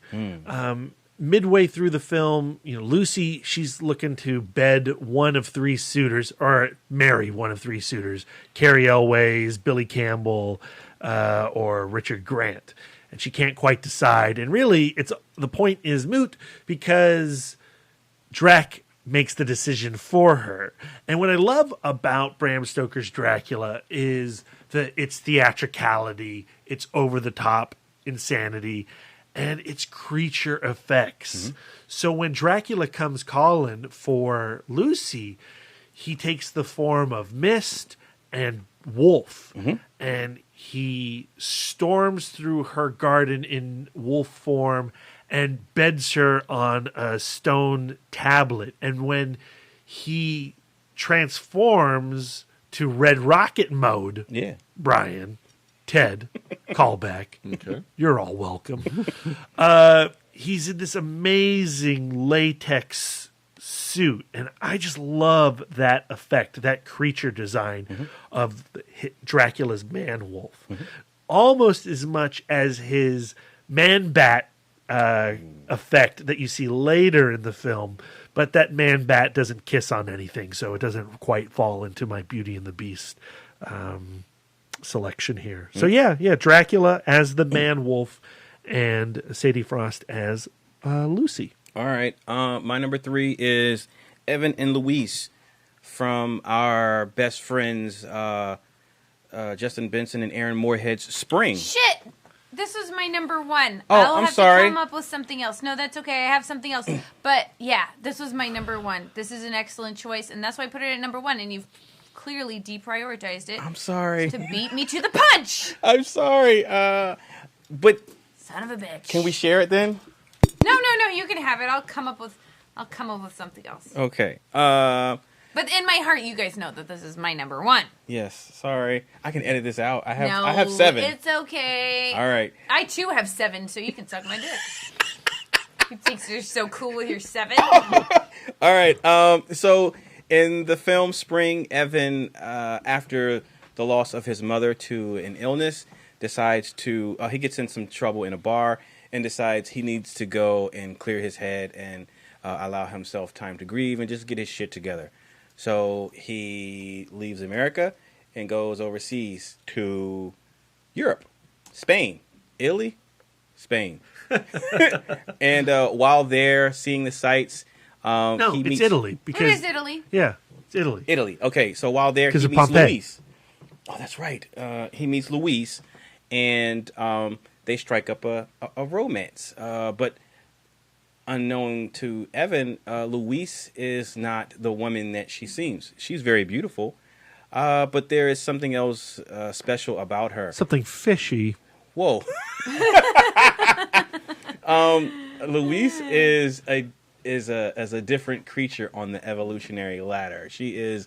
Midway through the film, Lucy, she's looking to bed one of 3 suitors, or marry one of 3 suitors, Carrie Elways, Billy Campbell, or Richard Grant. And she can't quite decide. And really, the point is moot, because Drac makes the decision for her. And what I love about Bram Stoker's Dracula is that its theatricality, its over-the-top insanity, and its creature effects. So when Dracula comes calling for Lucy, he takes the form of mist and wolf. And he storms through her garden in wolf form and beds her on a stone tablet. And when he transforms to Red Rocket mode, Brian, Ted, callback. Okay. You're all welcome. He's in this amazing latex suit, and I just love that effect, that creature design of Dracula's man-wolf. Almost as much as his man-bat effect that you see later in the film, but that man-bat doesn't kiss on anything, so it doesn't quite fall into my Beauty and the Beast selection here. So yeah, Dracula as the man-wolf and Sadie Frost as Lucy. All right. My number 3 is Evan and Louise from our best friends, Justin Benson and Aaron Moorhead's Spring. Shit! This was my number 1. Oh, I'll I'm have sorry. to come up with something else. No, that's okay. I have something else. But yeah, this was my number 1. This is an excellent choice, and that's why I put it at number 1. And you've clearly deprioritized it. I'm sorry. To beat me to the punch. I'm sorry. But son of a bitch. Can we share it then? No. You can have it. I'll come up with something else. Okay. But in my heart, you guys know that this is my number 1. Yes. Sorry. I can edit this out. I have 7. It's okay. All right. I too have 7, so you can suck my dick. You think you're so cool with your 7? All right. So in the film Spring, Evan, after the loss of his mother to an illness, decides to he gets in some trouble in a bar and decides he needs to go and clear his head and allow himself time to grieve and just get his shit together. So he leaves America and goes overseas to Europe, Spain, Italy, Spain. And while there seeing the sights, he meets Italy. It is Italy. Yeah, it's Italy. Italy. Okay, so while there, he meets Luis. Oh, that's right. He meets Luis, and they strike up a romance. But unknown to Evan, Luis is not the woman that she seems. She's very beautiful, but there is something else special about her. Something fishy. Whoa. Luis is a different creature on the evolutionary ladder. She is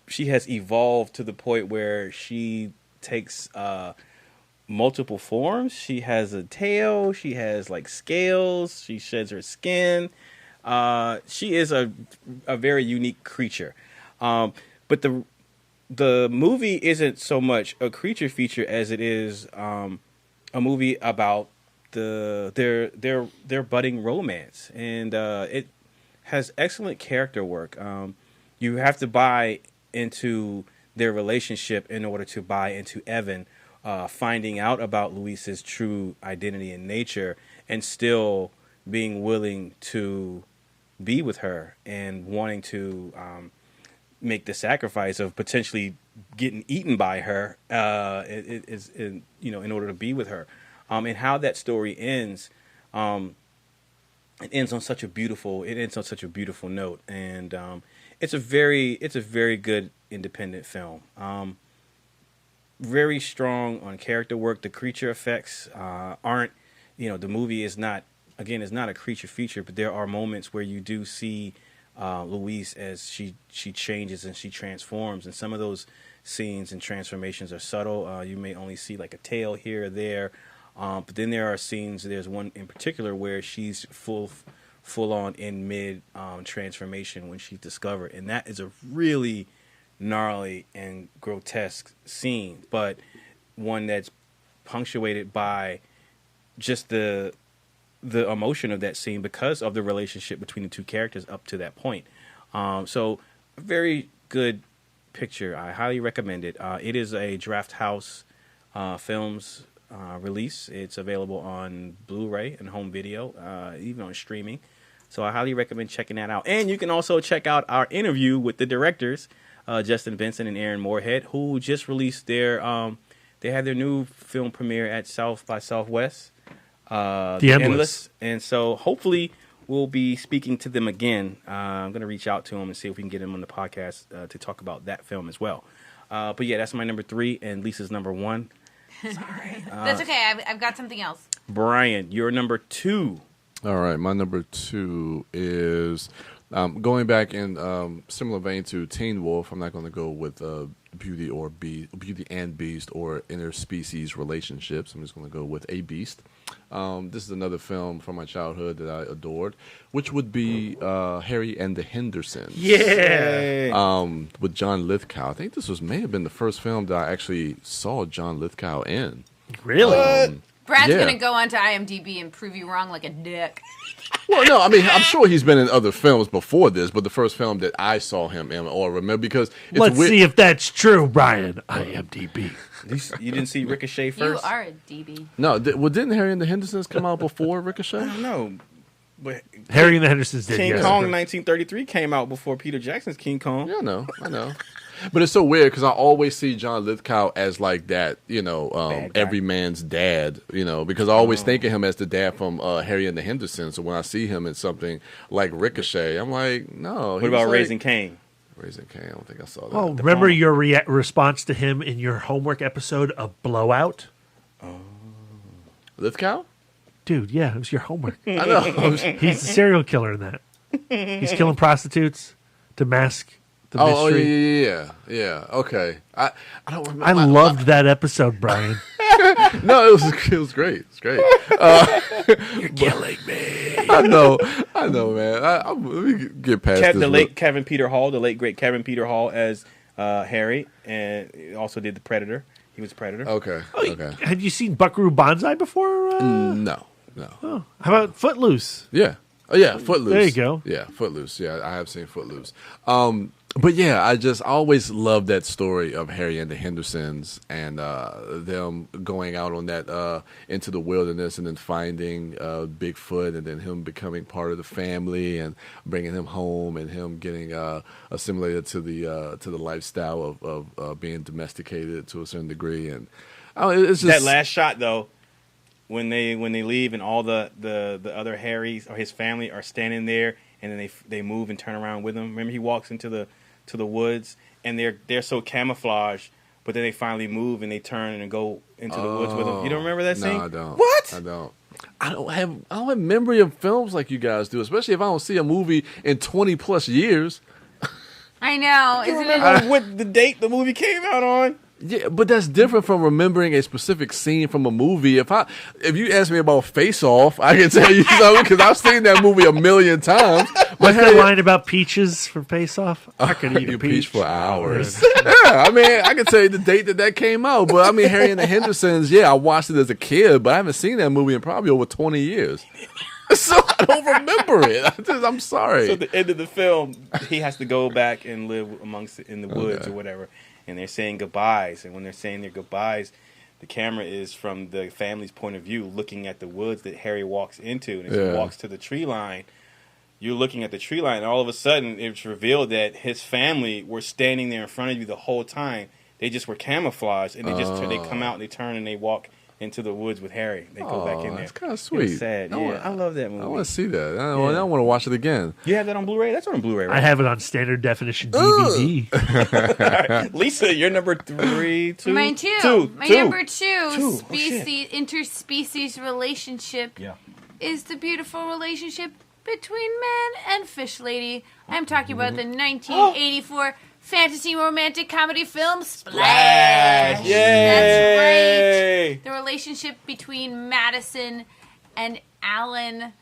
she has evolved to the point where she takes multiple forms. She has a tail. She has like scales. She sheds her skin. She is a very unique creature. But the movie isn't so much a creature feature as it is a movie about their budding romance, and it has excellent character work. You have to buy into their relationship in order to buy into Evan finding out about Luis's true identity and nature, and still being willing to be with her and wanting to make the sacrifice of potentially getting eaten by her in order to be with her. And how that story ends, it ends on such a beautiful note, and it's a very good independent film. Very strong on character work. The creature effects aren't, the movie is not a creature feature, but there are moments where you do see Louise as she changes and she transforms, and some of those scenes and transformations are subtle. You may only see like a tail here or there, but then there are scenes. There's one in particular where she's full on in mid transformation when she's discovered, and that is a really gnarly and grotesque scene, but one that's punctuated by just the emotion of that scene because of the relationship between the two characters up to that point. So a very good picture. I highly recommend it. It is a Drafthouse Films release. It's available on Blu-ray and home video, even on streaming. So I highly recommend checking that out. And you can also check out our interview with the directors, Justin Benson and Aaron Moorhead, who just released they had their new film premiere at South by Southwest. The Endless. And so hopefully we'll be speaking to them again. I'm going to reach out to them and see if we can get them on the podcast to talk about that film as well. But yeah, that's my number 3 and Lisa's number 1. Sorry. That's okay. I've got something else. Brian, your number 2. All right. My number 2 is going back in similar vein to Teen Wolf. I'm not going to go with Beauty and Beast or Interspecies Relationships. I'm just going to go with A Beast. This is another film from my childhood that I adored, which would be Harry and the Hendersons. Yeah. With John Lithgow. I think this may have been the first film that I actually saw John Lithgow in. Really? Brad's gonna go onto IMDb and prove you wrong like a dick. Well, no, I mean, I'm sure he's been in other films before this, but the first film that I saw him in or remember, because it's let's see if that's true, Brian. IMDb. You didn't see Ricochet first? You are a DB. No, didn't Harry and the Hendersons come out before Ricochet? I don't know. But Harry and the Hendersons did. King Kong 1933 came out before Peter Jackson's King Kong. Yeah, I know. But it's so weird because I always see John Lithgow as like that, every man's dad, because I always think of him as the dad from Harry and the Hendersons. So when I see him in something like Ricochet, I'm like, no. What about Raising Cain? Raising Cain, I don't think I saw that. Oh, remember your response to him in your homework episode of Blowout? Lithgow? Dude, yeah, it was your homework. I know. He's the serial killer in that. He's killing prostitutes to mask the mystery. Yeah. Okay. I don't remember. I loved that episode, Brian. No, it was great. It's great. You're killing me. I know, man. Let me get past this. The late Kevin Peter Hall, the late great Kevin Peter Hall as Harry, and he also did the Predator. He was Predator. Okay. Had you seen Buckaroo Banzai before? No. Oh, how about Footloose? Yeah. Oh, yeah, Footloose. There you go. Yeah, Footloose. Yeah, I have seen Footloose. But yeah, I always loved that story of Harry and the Hendersons and them going out on that into the wilderness and then finding Bigfoot and then him becoming part of the family and bringing him home and him getting assimilated to the lifestyle of being domesticated to a certain degree. And it's just that last shot though. When they leave and all the other Harrys or his family are standing there and then they move and turn around with him. Remember he walks into the woods and they're so camouflaged, but then they finally move and they turn and go into the woods with him. You don't remember that scene? No, I don't. What? I don't. I don't have memory of films like you guys do, especially if I don't see a movie in 20 plus years. I know. You remember what the date the movie came out on? Yeah, but that's different from remembering a specific scene from a movie. If you ask me about Face Off, I can tell you something because I've seen that movie a million times. What's that line about peaches from Face Off? I could eat a peach for hours. Yeah, I mean, I can tell you the date that came out. But I mean, Harry and the Hendersons, I watched it as a kid, but I haven't seen that movie in probably over 20 years. So I don't remember it. I'm sorry. So at the end of the film, he has to go back and live in the woods or whatever. And they're saying goodbyes. And when they're saying their goodbyes, the camera is from the family's point of view looking at the woods that Harry walks into. And as he walks to the tree line, you're looking at the tree line. And all of a sudden, it's revealed that his family were standing there in front of you the whole time. They just were camouflaged. And they come out and they turn and they walk into the woods with Harry. They go back in there. That's kind of sweet. It's sad. I love that movie. I want to see that. I want to watch it again. You have that on Blu-ray? That's on Blu-ray, right? I have it on standard definition DVD. Right. Lisa, you're number 3, 2? Mine too. My number 2, interspecies relationship is the beautiful relationship between man and fish lady. I'm talking about the 1984 fantasy romantic comedy film Splash. Yay! That's right. The relationship between Madison and Alan.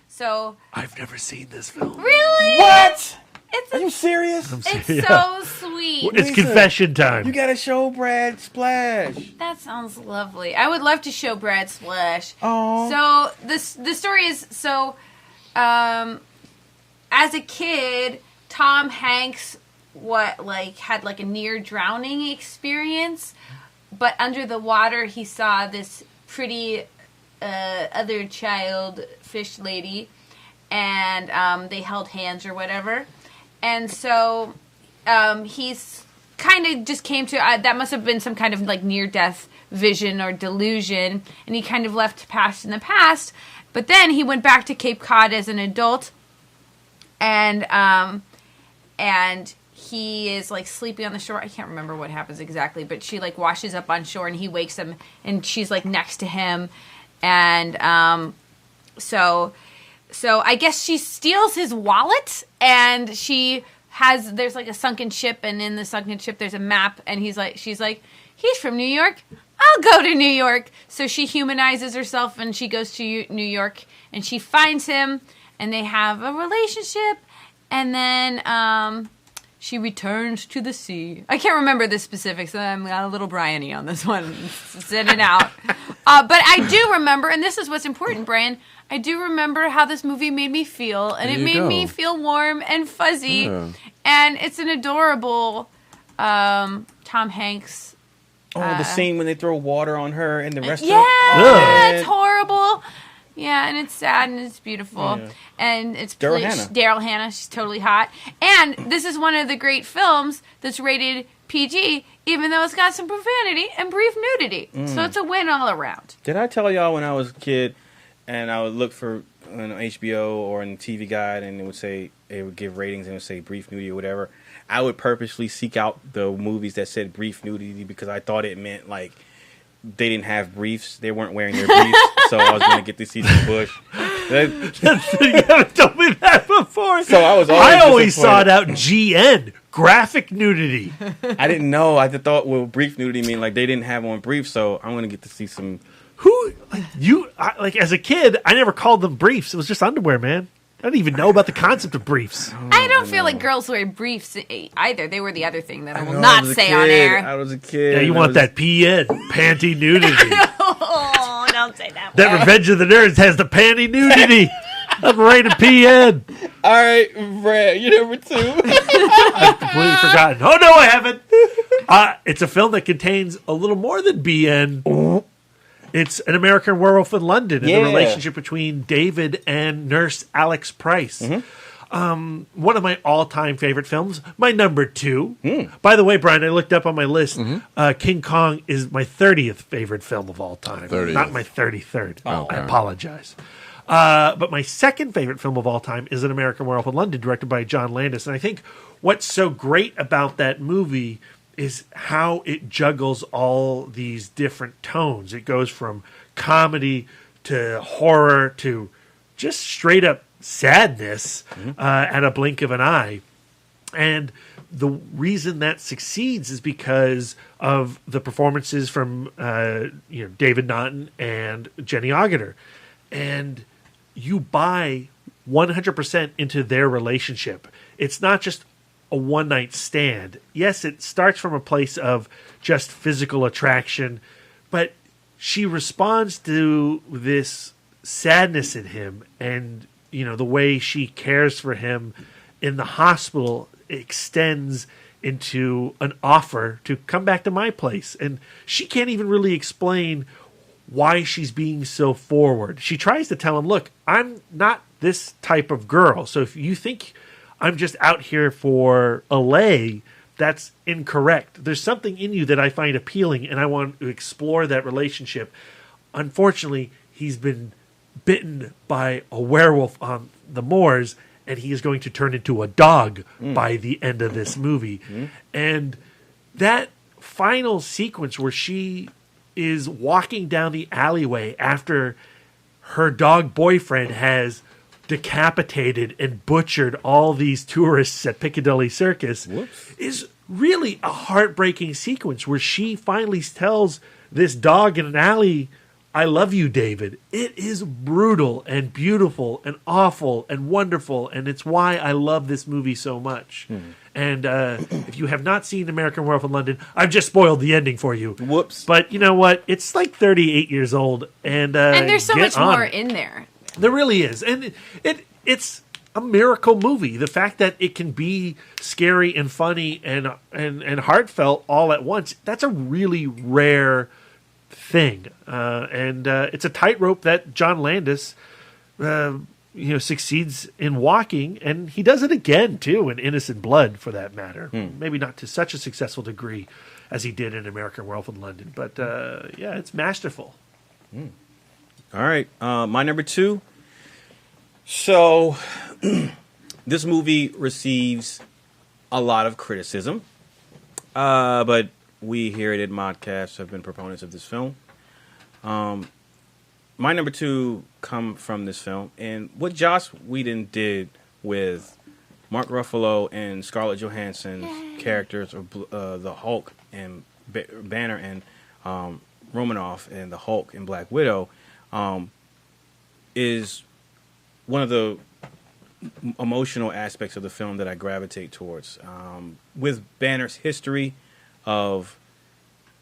So I've never seen this film. Really? What? Are you serious? It's so sweet. It's Lisa, confession time. You gotta show Brad Splash. That sounds lovely. I would love to show Brad Splash. Oh. So the story is as a kid, Tom Hanks had a near drowning experience, but under the water he saw this pretty other child fish lady, and they held hands or whatever, and so he's kind of just came to that must have been some kind of near death vision or delusion, and he kind of left past in the past, but then he went back to Cape Cod as an adult, and he is sleeping on the shore. I can't remember what happens exactly, but she washes up on shore and he wakes him and she's next to him. And so I guess she steals his wallet and there's a sunken ship, and in the sunken ship there's a map, and she's like, he's from New York. I'll go to New York. So she humanizes herself and she goes to New York and she finds him and they have a relationship. And then She returned to the sea. I can't remember the specifics. I'm a little Brian-y on this one. Send it out. But I do remember, and this is what's important, Brian, I do remember how this movie made me feel, and it made me feel warm and fuzzy. Yeah. And it's an adorable Tom Hanks. The scene when they throw water on her in the restaurant. Yeah, it's horrible. Yeah, and it's sad and it's beautiful. Yeah. And it's Daryl Hannah. She's totally hot. And this is one of the great films that's rated PG, even though it's got some profanity and brief nudity. So it's a win all around. Did I tell y'all when I was a kid and I would look for on HBO or in the TV Guide and it would give ratings and it would say brief nudity or whatever, I would purposely seek out the movies that said brief nudity because I thought it meant like they didn't have briefs. They weren't wearing their briefs. So I was going to get to see some bush. You haven't told me that before. So I always sought out GN, graphic nudity. I didn't know. I thought brief nudity mean like they didn't have on briefs. So I'm going to get to see some. As a kid, I never called them briefs. It was just underwear, man. I didn't even know about the concept of briefs. I don't feel like girls wear briefs either. They were the other thing that I will not say on air. I was a kid. Yeah, you want that PN, panty nudity. Oh, don't say that. That Revenge of the Nerds has the panty nudity. I'm rated PN. All right, Brad, you're number 2. I've completely forgotten. Oh, no, I haven't. It's a film that contains a little more than BN. It's An American Werewolf in London, and the relationship between David and Nurse Alex Price. Mm-hmm. One of my all-time favorite films, my number 2. By the way, Brian, I looked up on my list. Mm-hmm. King Kong is my 30th favorite film of all time, 30th. Not my 33rd. Oh, I apologize. But my second favorite film of all time is An American Werewolf in London, directed by John Landis. And I think what's so great about that movie is how it juggles all these different tones. It goes from comedy to horror to just straight up sadness at a blink of an eye. And the reason that succeeds is because of the performances from David Naughton and Jenny Agutter. And you buy 100% into their relationship. It's not just a one-night stand. Yes, it starts from a place of just physical attraction, but she responds to this sadness in him, and the way she cares for him in the hospital extends into an offer to come back to my place. And she can't even really explain why she's being so forward. She tries to tell him, look, I'm not this type of girl. So if you think I'm just out here for a lay, that's incorrect. There's something in you that I find appealing, and I want to explore that relationship. Unfortunately, he's been bitten by a werewolf on the moors, and he is going to turn into a dog by the end of this movie. And that final sequence where she is walking down the alleyway after her dog boyfriend has decapitated and butchered all these tourists at Piccadilly Circus is really a heartbreaking sequence where she finally tells this dog in an alley, I love you, David. It is brutal and beautiful and awful and wonderful, and it's why I love this movie so much. And if you have not seen American Werewolf in London, I've just spoiled the ending for you. Whoops. But you know what? It's like 38 years old, and there's so much more in there. There really is. And it's a miracle movie. The fact that it can be scary and funny and heartfelt all at once, that's a really rare thing. And it's a tightrope that John Landis succeeds in walking, and he does it again, too, in Innocent Blood, for that matter. Maybe not to such a successful degree as he did in American Werewolf in London. But, it's masterful. All right. My number 2. So, this movie receives a lot of criticism, but we here at Modcast have been proponents of this film. My number 2 come from this film, and what Joss Whedon did with Mark Ruffalo and Scarlett Johansson's characters of the Hulk and Banner and Romanoff and the Hulk and Black Widow is one of the emotional aspects of the film that I gravitate towards. With Banner's history of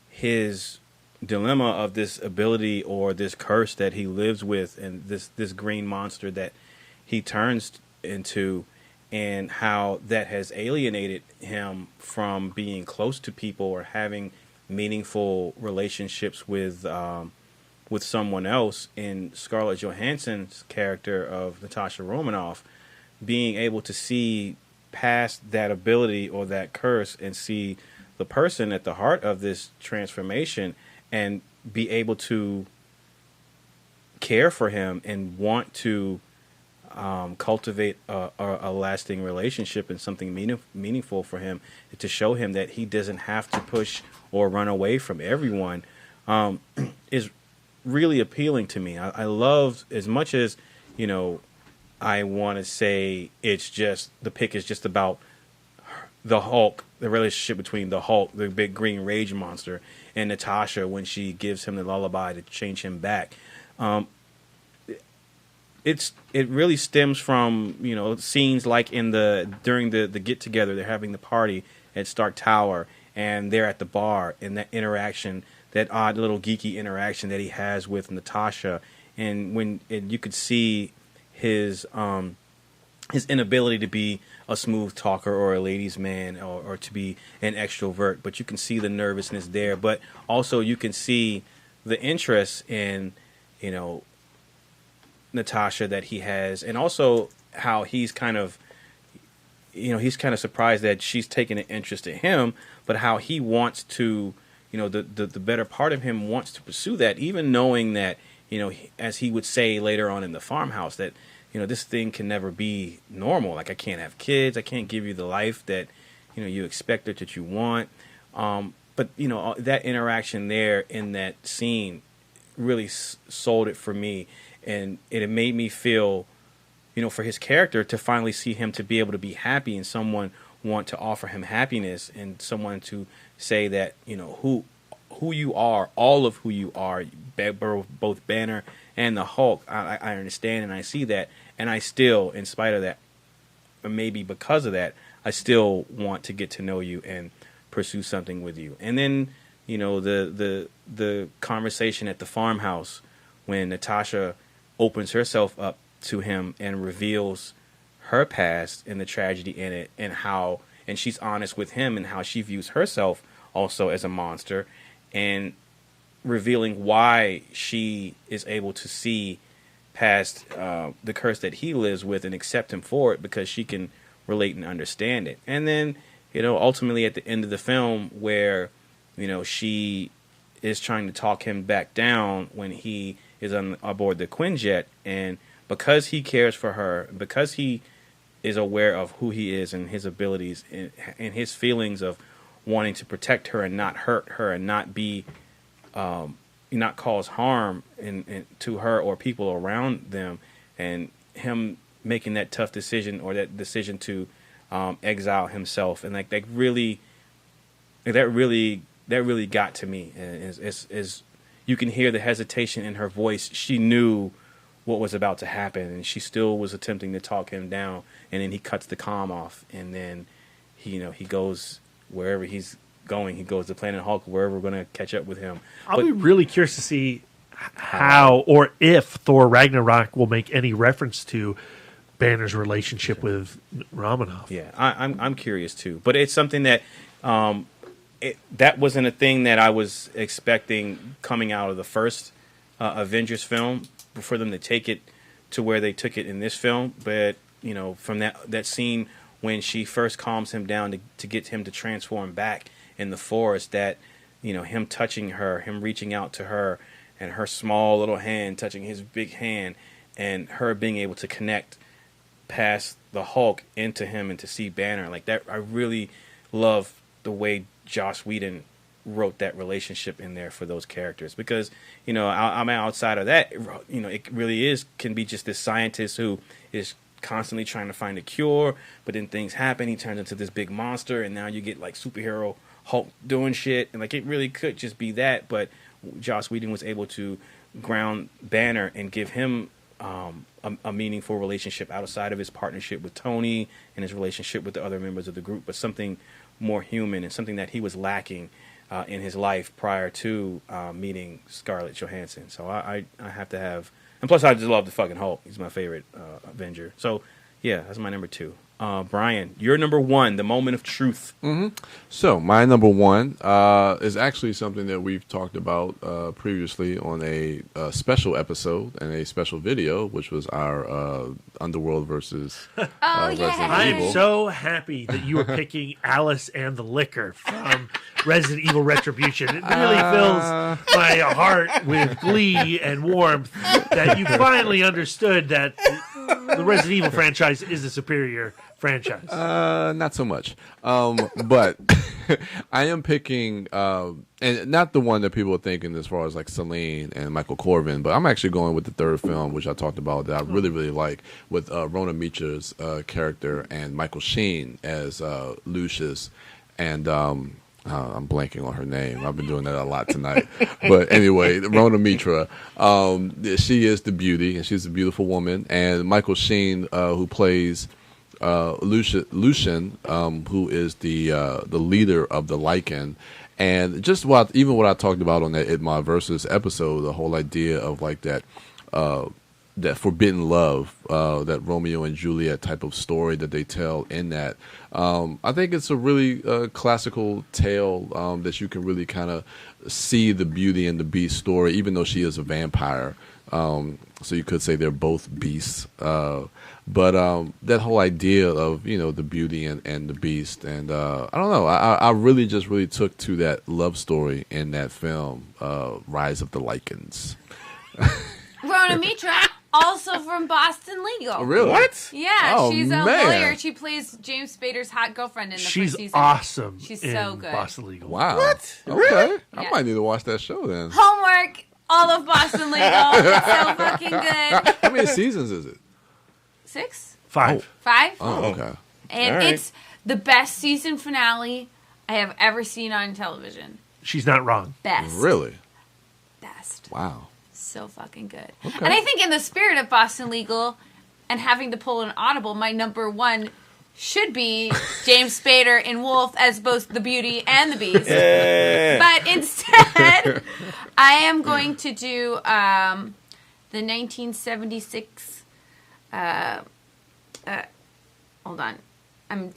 his dilemma of this ability or this curse that he lives with, and this green monster that he turns into, and how that has alienated him from being close to people or having meaningful relationships with someone else. In Scarlett Johansson's character of Natasha Romanoff, being able to see past that ability or that curse and see the person at the heart of this transformation and be able to care for him and want to cultivate a lasting relationship and something meaningful for him, to show him that he doesn't have to push or run away from everyone, is really appealing to me. I love, as much as, you know, I want to say it's just, the pick is just about the Hulk, the relationship between the Hulk, the big green rage monster, and Natasha when she gives him the lullaby to change him back. It really stems from, you know, scenes like during the get together, they're having the party at Stark Tower, and they're at the bar, and that interaction, that odd little geeky interaction that he has with Natasha, and you could see his inability to be a smooth talker or a ladies' man or to be an extrovert, but you can see the nervousness there, but also you can see the interest in, you know, Natasha that he has, and also how he's kind of surprised that she's taken an interest in him, but how he wants to, you know, the better part of him wants to pursue that, even knowing that, you know, as he would say later on in the farmhouse, that, you know, this thing can never be normal. Like, I can't have kids, I can't give you the life that, you know, you expect or that you want. But, you know, that interaction there in that scene really sold it for me. And it made me feel, you know, for his character to finally see him to be able to be happy, and someone want to offer him happiness, and someone to say that, you know, who you are, all of who you are, both Banner and the Hulk. I understand and I see that, and I still, in spite of that, or maybe because of that, I still want to get to know you and pursue something with you. And then, you know, the conversation at the farmhouse when Natasha opens herself up to him and reveals her past and the tragedy in it, and she's honest with him and how she views herself also as a monster, and revealing why she is able to see past the curse that he lives with and accept him for it, because she can relate and understand it. And then, you know, ultimately at the end of the film, where, you know, she is trying to talk him back down when he is aboard the Quinjet, and because he cares for her, because he is aware of who he is and his abilities and his feelings of wanting to protect her and not hurt her and not be, not cause harm to her or people around them, and him making that tough decision, or that decision to exile himself, and like that really got to me. As you can hear the hesitation in her voice, she knew what was about to happen, and she still was attempting to talk him down. And then he cuts the comm off, and then he goes wherever he's going. He goes to Planet Hulk, wherever we're going to catch up with him. I'll be really curious to see how or if Thor Ragnarok will make any reference to Banner's relationship with Romanoff. Yeah, I'm curious too, but it's something that that wasn't a thing that I was expecting coming out of the first Avengers film, for them to take it to where they took it in this film. But, you know, from that scene when she first calms him down to get him to transform back in the forest, that, you know, him touching her, him reaching out to her, and her small little hand touching his big hand, and her being able to connect past the Hulk into him and to see Banner like that. I really love the way Joss Whedon wrote that relationship in there for those characters, because, you know, I'm outside of that, you know, it really can be just this scientist who is constantly trying to find a cure, but then things happen, he turns into this big monster, and now you get like superhero Hulk doing shit, and like it really could just be that. But Joss Whedon was able to ground Banner and give him a meaningful relationship outside of his partnership with Tony and his relationship with the other members of the group, but something more human and something that he was lacking in his life prior to meeting Scarlett Johansson. So I have to have, and plus I just love the fucking Hulk. He's my favorite Avenger. So yeah, that's my number 2. Brian, your number 1, the moment of truth. Mm-hmm. So my number 1 is actually something that we've talked about previously on a special episode and a special video, which was our Underworld versus Resident Evil. I am so happy that you were picking Alice and the Liquor from Resident Evil Retribution. It really fills my heart with glee and warmth that you finally understood that the Resident Evil franchise is the superior franchise. Not so much. But I am picking, and not the one that people are thinking as far as like Celine and Michael Corvin, but I'm actually going with the third film, which I talked about that I really, really like, with Rona Mitra's character and Michael Sheen as Lucius, and I'm blanking on her name. I've been doing that a lot tonight. But anyway, Rona Mitra, she is the beauty, and she's a beautiful woman. And Michael Sheen, who plays Lucian, who is the leader of the Lycan. And just what I talked about on that Itma Versus episode, the whole idea of like that forbidden love, that Romeo and Juliet type of story that they tell in that. I think it's a really classical tale that you can really kind of see the Beauty and the Beast story, even though she is a vampire. So you could say they're both beasts. But that whole idea of, the Beauty and the Beast, and I don't know, I really took to that love story in that film, Rise of the Lycans. Rona Mitra, also from Boston Legal. Oh, really? What? Yeah, she's a lawyer. She plays James Spader's hot girlfriend in the first season. She's awesome. She's in so good. Boston Legal. Wow. What? Okay. Really? I might need to watch that show then. Homework, all of Boston Legal. It's so fucking good. How many seasons is it? 6? 5. 5? Oh, okay. And All right. it's the best season finale I have ever seen on television. She's not wrong. Best. Really? Best. Wow. So fucking good. Okay. And I think in the spirit of Boston Legal and having to pull an audible, my number 1 should be James Spader in Wolf as both the Beauty and the Beast. Yeah. But instead, I am going to do the 1976. Hold on. I'm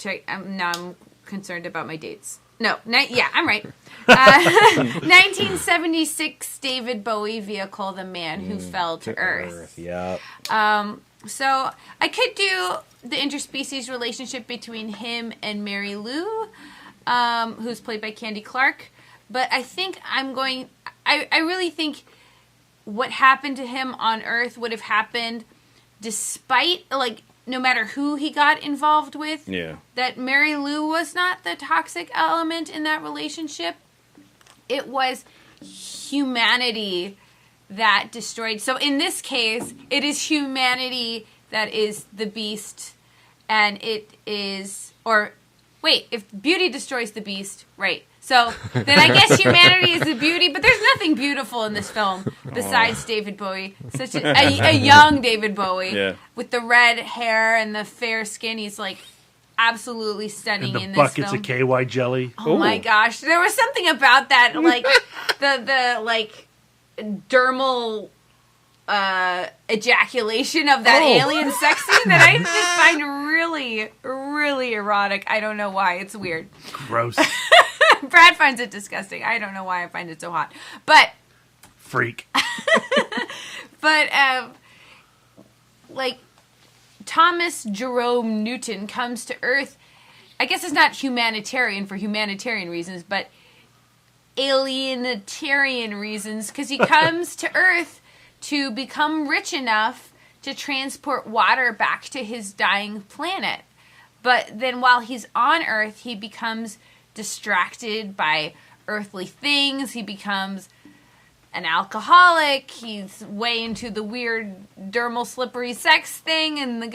concerned about my dates. No, I'm right. 1976 David Bowie vehicle, The Man Who Fell to Earth. Yep. So I could do the interspecies relationship between him and Mary Lou, who's played by Candy Clark. But I think I really think what happened to him on Earth would have happened despite, no matter who he got involved with. Yeah. That Mary Lou was not the toxic element in that relationship. It was humanity that destroyed. So in this case, it is humanity that is the Beast, and it is, if Beauty destroys the Beast, right. So then I guess humanity is the Beauty, but there's nothing beautiful in this film besides David Bowie. Such a young David Bowie with the red hair and the fair skin. He's absolutely stunning And in the this buckets film. of KY jelly. Oh my gosh, there was something about that, the dermal ejaculation of that alien sex scene that I just find really, really erotic. I don't know why. It's weird. Gross. Brad finds it disgusting. I don't know why I find it so hot. But Freak. Thomas Jerome Newton comes to Earth. I guess it's not humanitarian for humanitarian reasons, but alienitarian reasons, because he comes to Earth to become rich enough to transport water back to his dying planet. But then while he's on Earth, he becomes distracted by earthly things. He becomes an alcoholic. He's way into the weird dermal slippery sex thing, and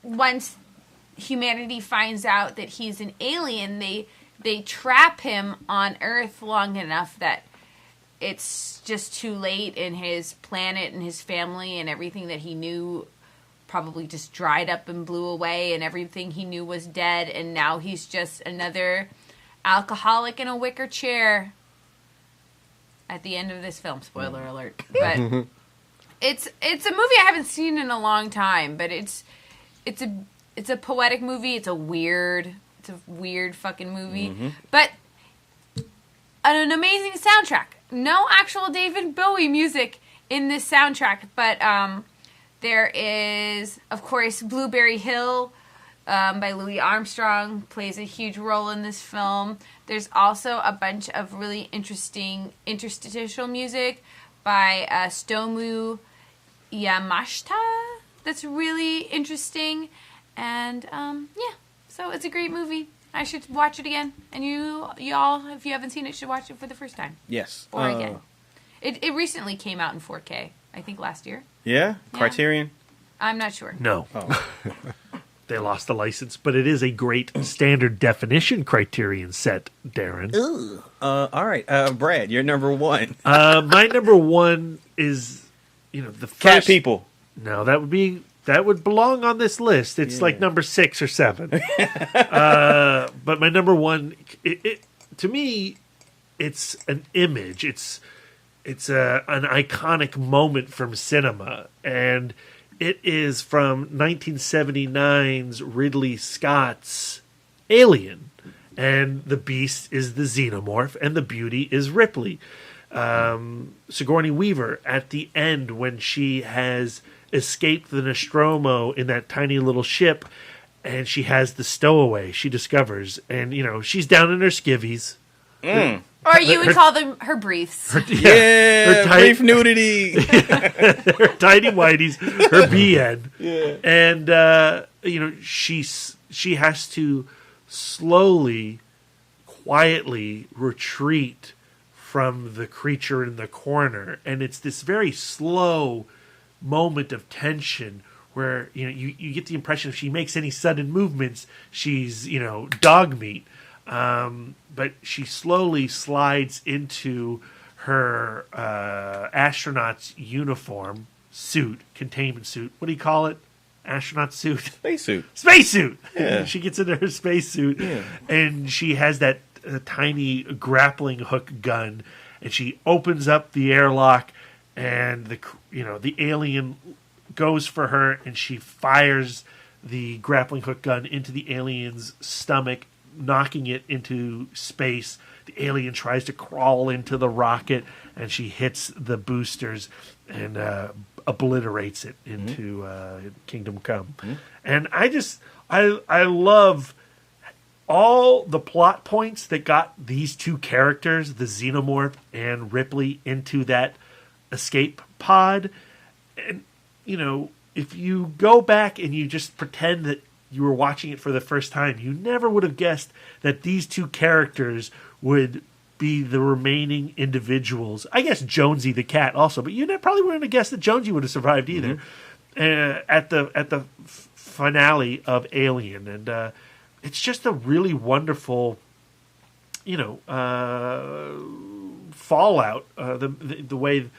once humanity finds out that he's an alien, they trap him on Earth long enough that it's just too late, and his planet and his family and everything that he knew probably just dried up and blew away, and everything he knew was dead, and now he's just another alcoholic in a wicker chair at the end of this film. Spoiler alert. But it's a movie I haven't seen in a long time, but it's a poetic movie. It's a weird fucking movie. But an amazing soundtrack. No actual David Bowie music in this soundtrack, but there is, of course, Blueberry Hill by Louis Armstrong plays a huge role in this film. There's also a bunch of really interesting interstitial music by Stomu Yamashita that's really interesting. And, so it's a great movie. I should watch it again. And y'all, if you haven't seen it, should watch it for the first time. Yes. Or again. It recently came out in 4K, I think last year. Yeah? Criterion? I'm not sure. No. Oh. They lost the license, but it is a great standard definition Criterion set, Darren. Ooh. All right. Brad, you're number one. My number one is, the first... Cat People. No, that would belong on this list. It's like number 6 or 7. But my number one, to me, it's an image. It's an iconic moment from cinema, and it is from 1979's Ridley Scott's Alien, and the beast is the xenomorph, and the beauty is Ripley. Sigourney Weaver at the end, when she has escaped the Nostromo in that tiny little ship, and she has the stowaway she discovers, and she's down in her skivvies. Or you would call them her briefs. Her brief nudity. Her tiny whities, her BN. Yeah. And, she has to slowly, quietly retreat from the creature in the corner. And it's this very slow moment of tension where, you get the impression if she makes any sudden movements, she's, dog meat. But she slowly slides into her astronaut's uniform suit, containment suit. What do you call it? Astronaut suit? Spacesuit. Spacesuit! Yeah. She gets into her spacesuit, and she has that tiny grappling hook gun, and she opens up the airlock, and the alien goes for her, and she fires the grappling hook gun into the alien's stomach, knocking it into space. The alien tries to crawl into the rocket, and she hits the boosters and obliterates it into Kingdom Come. And I love all the plot points that got these two characters, the xenomorph and Ripley, into that escape pod. And, if you go back and you just pretend that you were watching it for the first time, you never would have guessed that these two characters would be the remaining individuals. I guess Jonesy the cat also, but you probably wouldn't have guessed that Jonesy would have survived either. At the finale of Alien, and it's just a really wonderful, fallout. The way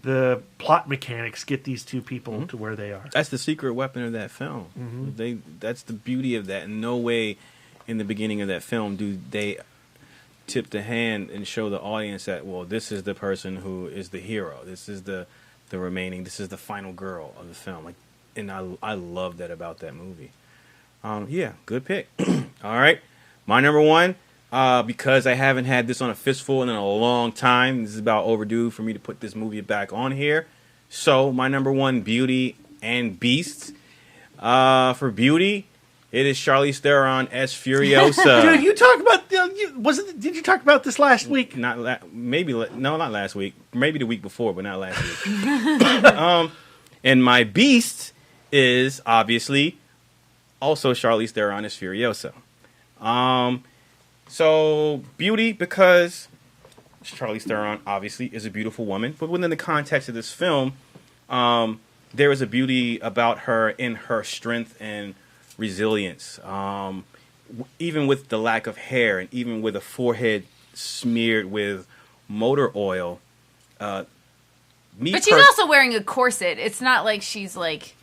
the plot mechanics get these two people to where they are. That's the secret weapon of that film. That's the beauty of that. In no way in the beginning of that film do they tip the hand and show the audience that, well, this is the person who is the hero. This is the remaining, this is the final girl of the film. And I love that about that movie. Good pick. All right. My number one, because I haven't had this on a Fistful in a long time. This is about overdue for me to put this movie back on here. So my number one, Beauty and Beasts. For Beauty, it is Charlize Theron as Furiosa. Dude, you talked about did you talk about this last week? Not last week. Maybe the week before, but not last week. And my Beast is obviously also Charlize Theron as Furiosa. So, Beauty, because Charlize Theron obviously is a beautiful woman, but within the context of this film, there is a beauty about her in her strength and resilience. Even with the lack of hair, and even with a forehead smeared with motor oil, But she's also wearing a corset. It's not like she's like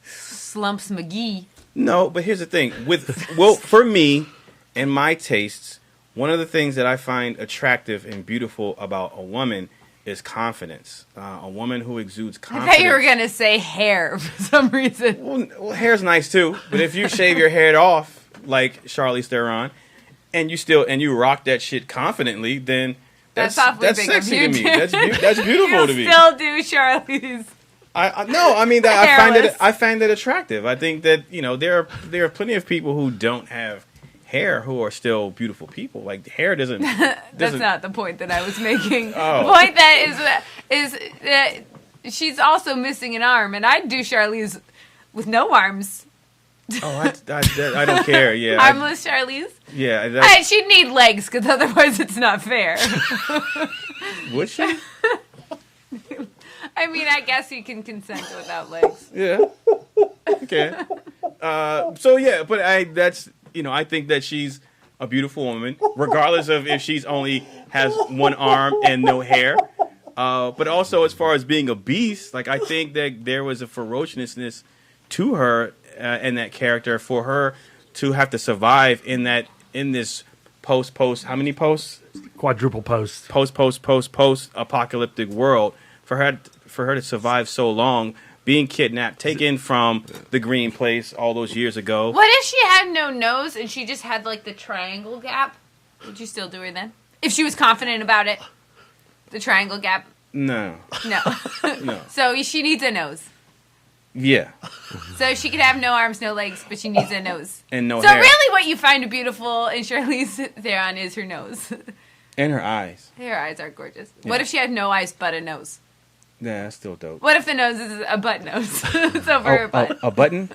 Slumps McGee. No, but here's the thing. For me and my tastes, one of the things that I find attractive and beautiful about a woman is confidence. A woman who exudes confidence. I thought you were going to say hair for some reason. Well, hair's nice too, but if you shave your head off like Charlize Theron and you rock that shit confidently, then that's sexy to me. That's beautiful to me. You still do, Charlize. I find it attractive. I think that there are plenty of people who don't have hair who are still beautiful people. Like hair doesn't. That's not the point that I was making. Oh. The point that is that she's also missing an arm, and I'd do Charlize with no arms. Oh, I don't care. Yeah, armless Charlize. Yeah, she'd need legs because otherwise it's not fair. Would she? I mean, I guess you can consent without legs. Yeah. Okay. But I think that she's a beautiful woman, regardless of if she's only has one arm and no hair. But also, as far as being a beast, like I think that there was a ferociousness to her and that character for her to have to survive in this post how many posts? Quadruple post apocalyptic world for her to survive so long, being kidnapped, taken from the green place all those years ago. What if she had no nose and she just had like the triangle gap? Would you still do her then? If she was confident about it, the triangle gap. No. No. So she needs a nose. Yeah. So she could have no arms, no legs, but she needs a nose. And no hair. hair. So really what you find beautiful in Charlize Theron is her nose. And her eyes. Her eyes are gorgeous. Yeah. What if she had no eyes but a nose? Yeah, that's still dope. What if the nose is a butt nose? It's over her butt. A button?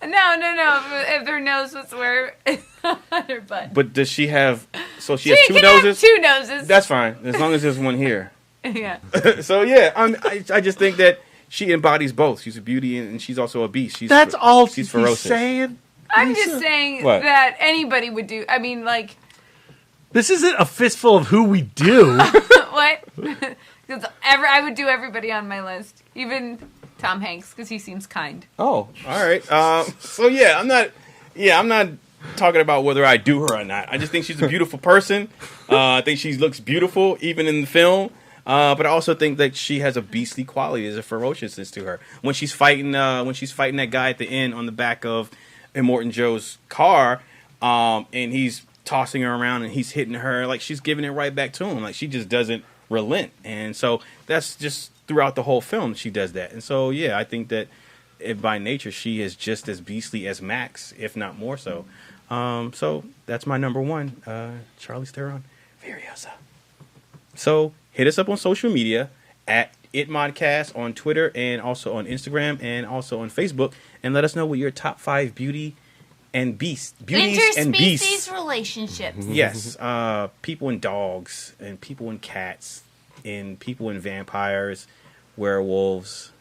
No. If her nose was where on her butt. But does she have... So she has two noses? Have two noses. That's fine, as long as there's one here. Yeah. So yeah, I just think that she embodies both. She's a beauty and she's also a beast. That's all she's ferocious. Saying. I'm just saying that anybody would do. I mean, like... This isn't a fistful of who we do. What? Because I would do everybody on my list, even Tom Hanks, because he seems kind. Oh, all right. So yeah, I'm not talking about whether I do her or not. I just think she's a beautiful person. I think she looks beautiful, even in the film. But I also think that she has a beastly quality. There's a ferociousness to her when she's fighting that guy at the end on the back of Immortan Joe's car, and he's tossing her around and he's hitting her like she's giving it right back to him. Like she just doesn't relent. And so that's just throughout the whole film she does that. And so yeah, I think that by nature she is just as beastly as Max, if not more so. So that's my number one, Charlize Theron, Furiosa. So hit us up on social media at ItModcast on Twitter and also on Instagram and also on Facebook, and let us know what your top 5 beauties and beasts. Interspecies relationships. Yes, people and dogs, and people and cats, and people and vampires, werewolves,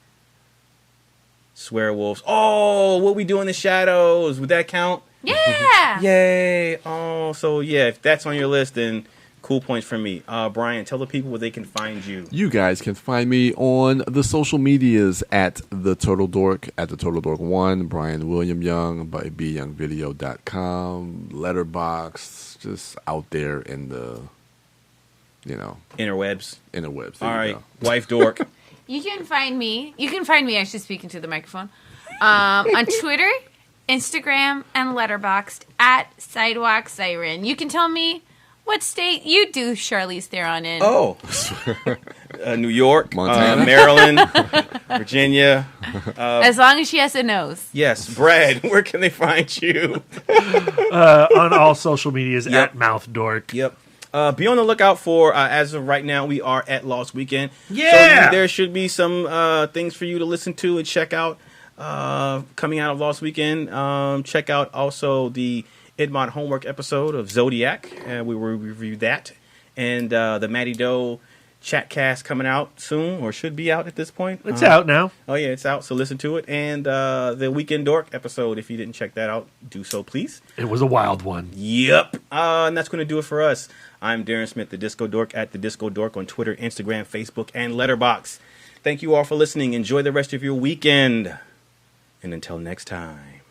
swearwolves. Oh, what we do in the shadows? Would that count? Yeah. Yay! Oh, so yeah, if that's on your list, then cool points for me. Brian, tell the people where they can find you. You guys can find me on the social medias at The Turtle Dork, at The Turtle Dork 1, Brian William Young, by byoungvideo.com, Letterboxd, just out there in the, interwebs. Interwebs. All right, Wife Dork. You can find me actually speaking to the microphone, on Twitter, Instagram, and Letterboxd at Sidewalk Siren. You can tell me what state you do Charlize Theron in. Oh. New York, Montana, Maryland, Virginia. As long as she has a nose. Yes. Brad, where can they find you? On all social medias at Mouth Dork. Yep. Be on the lookout for, as of right now, we are at Lost Weekend. Yeah! So there should be some things for you to listen to and check out coming out of Lost Weekend. Check out also the IdMod homework episode of Zodiac. We will review that. And the Matty Doe Chatcast coming out soon, or should be out at this point. It's out now. Oh yeah, it's out. So listen to it, and the Weekend Dork episode. If you didn't check that out, do so please. It was a wild one. Yep. And that's going to do it for us. I'm Darren Smith, the Disco Dork, at the Disco Dork on Twitter, Instagram, Facebook, and Letterboxd. Thank you all for listening. Enjoy the rest of your weekend, and until next time.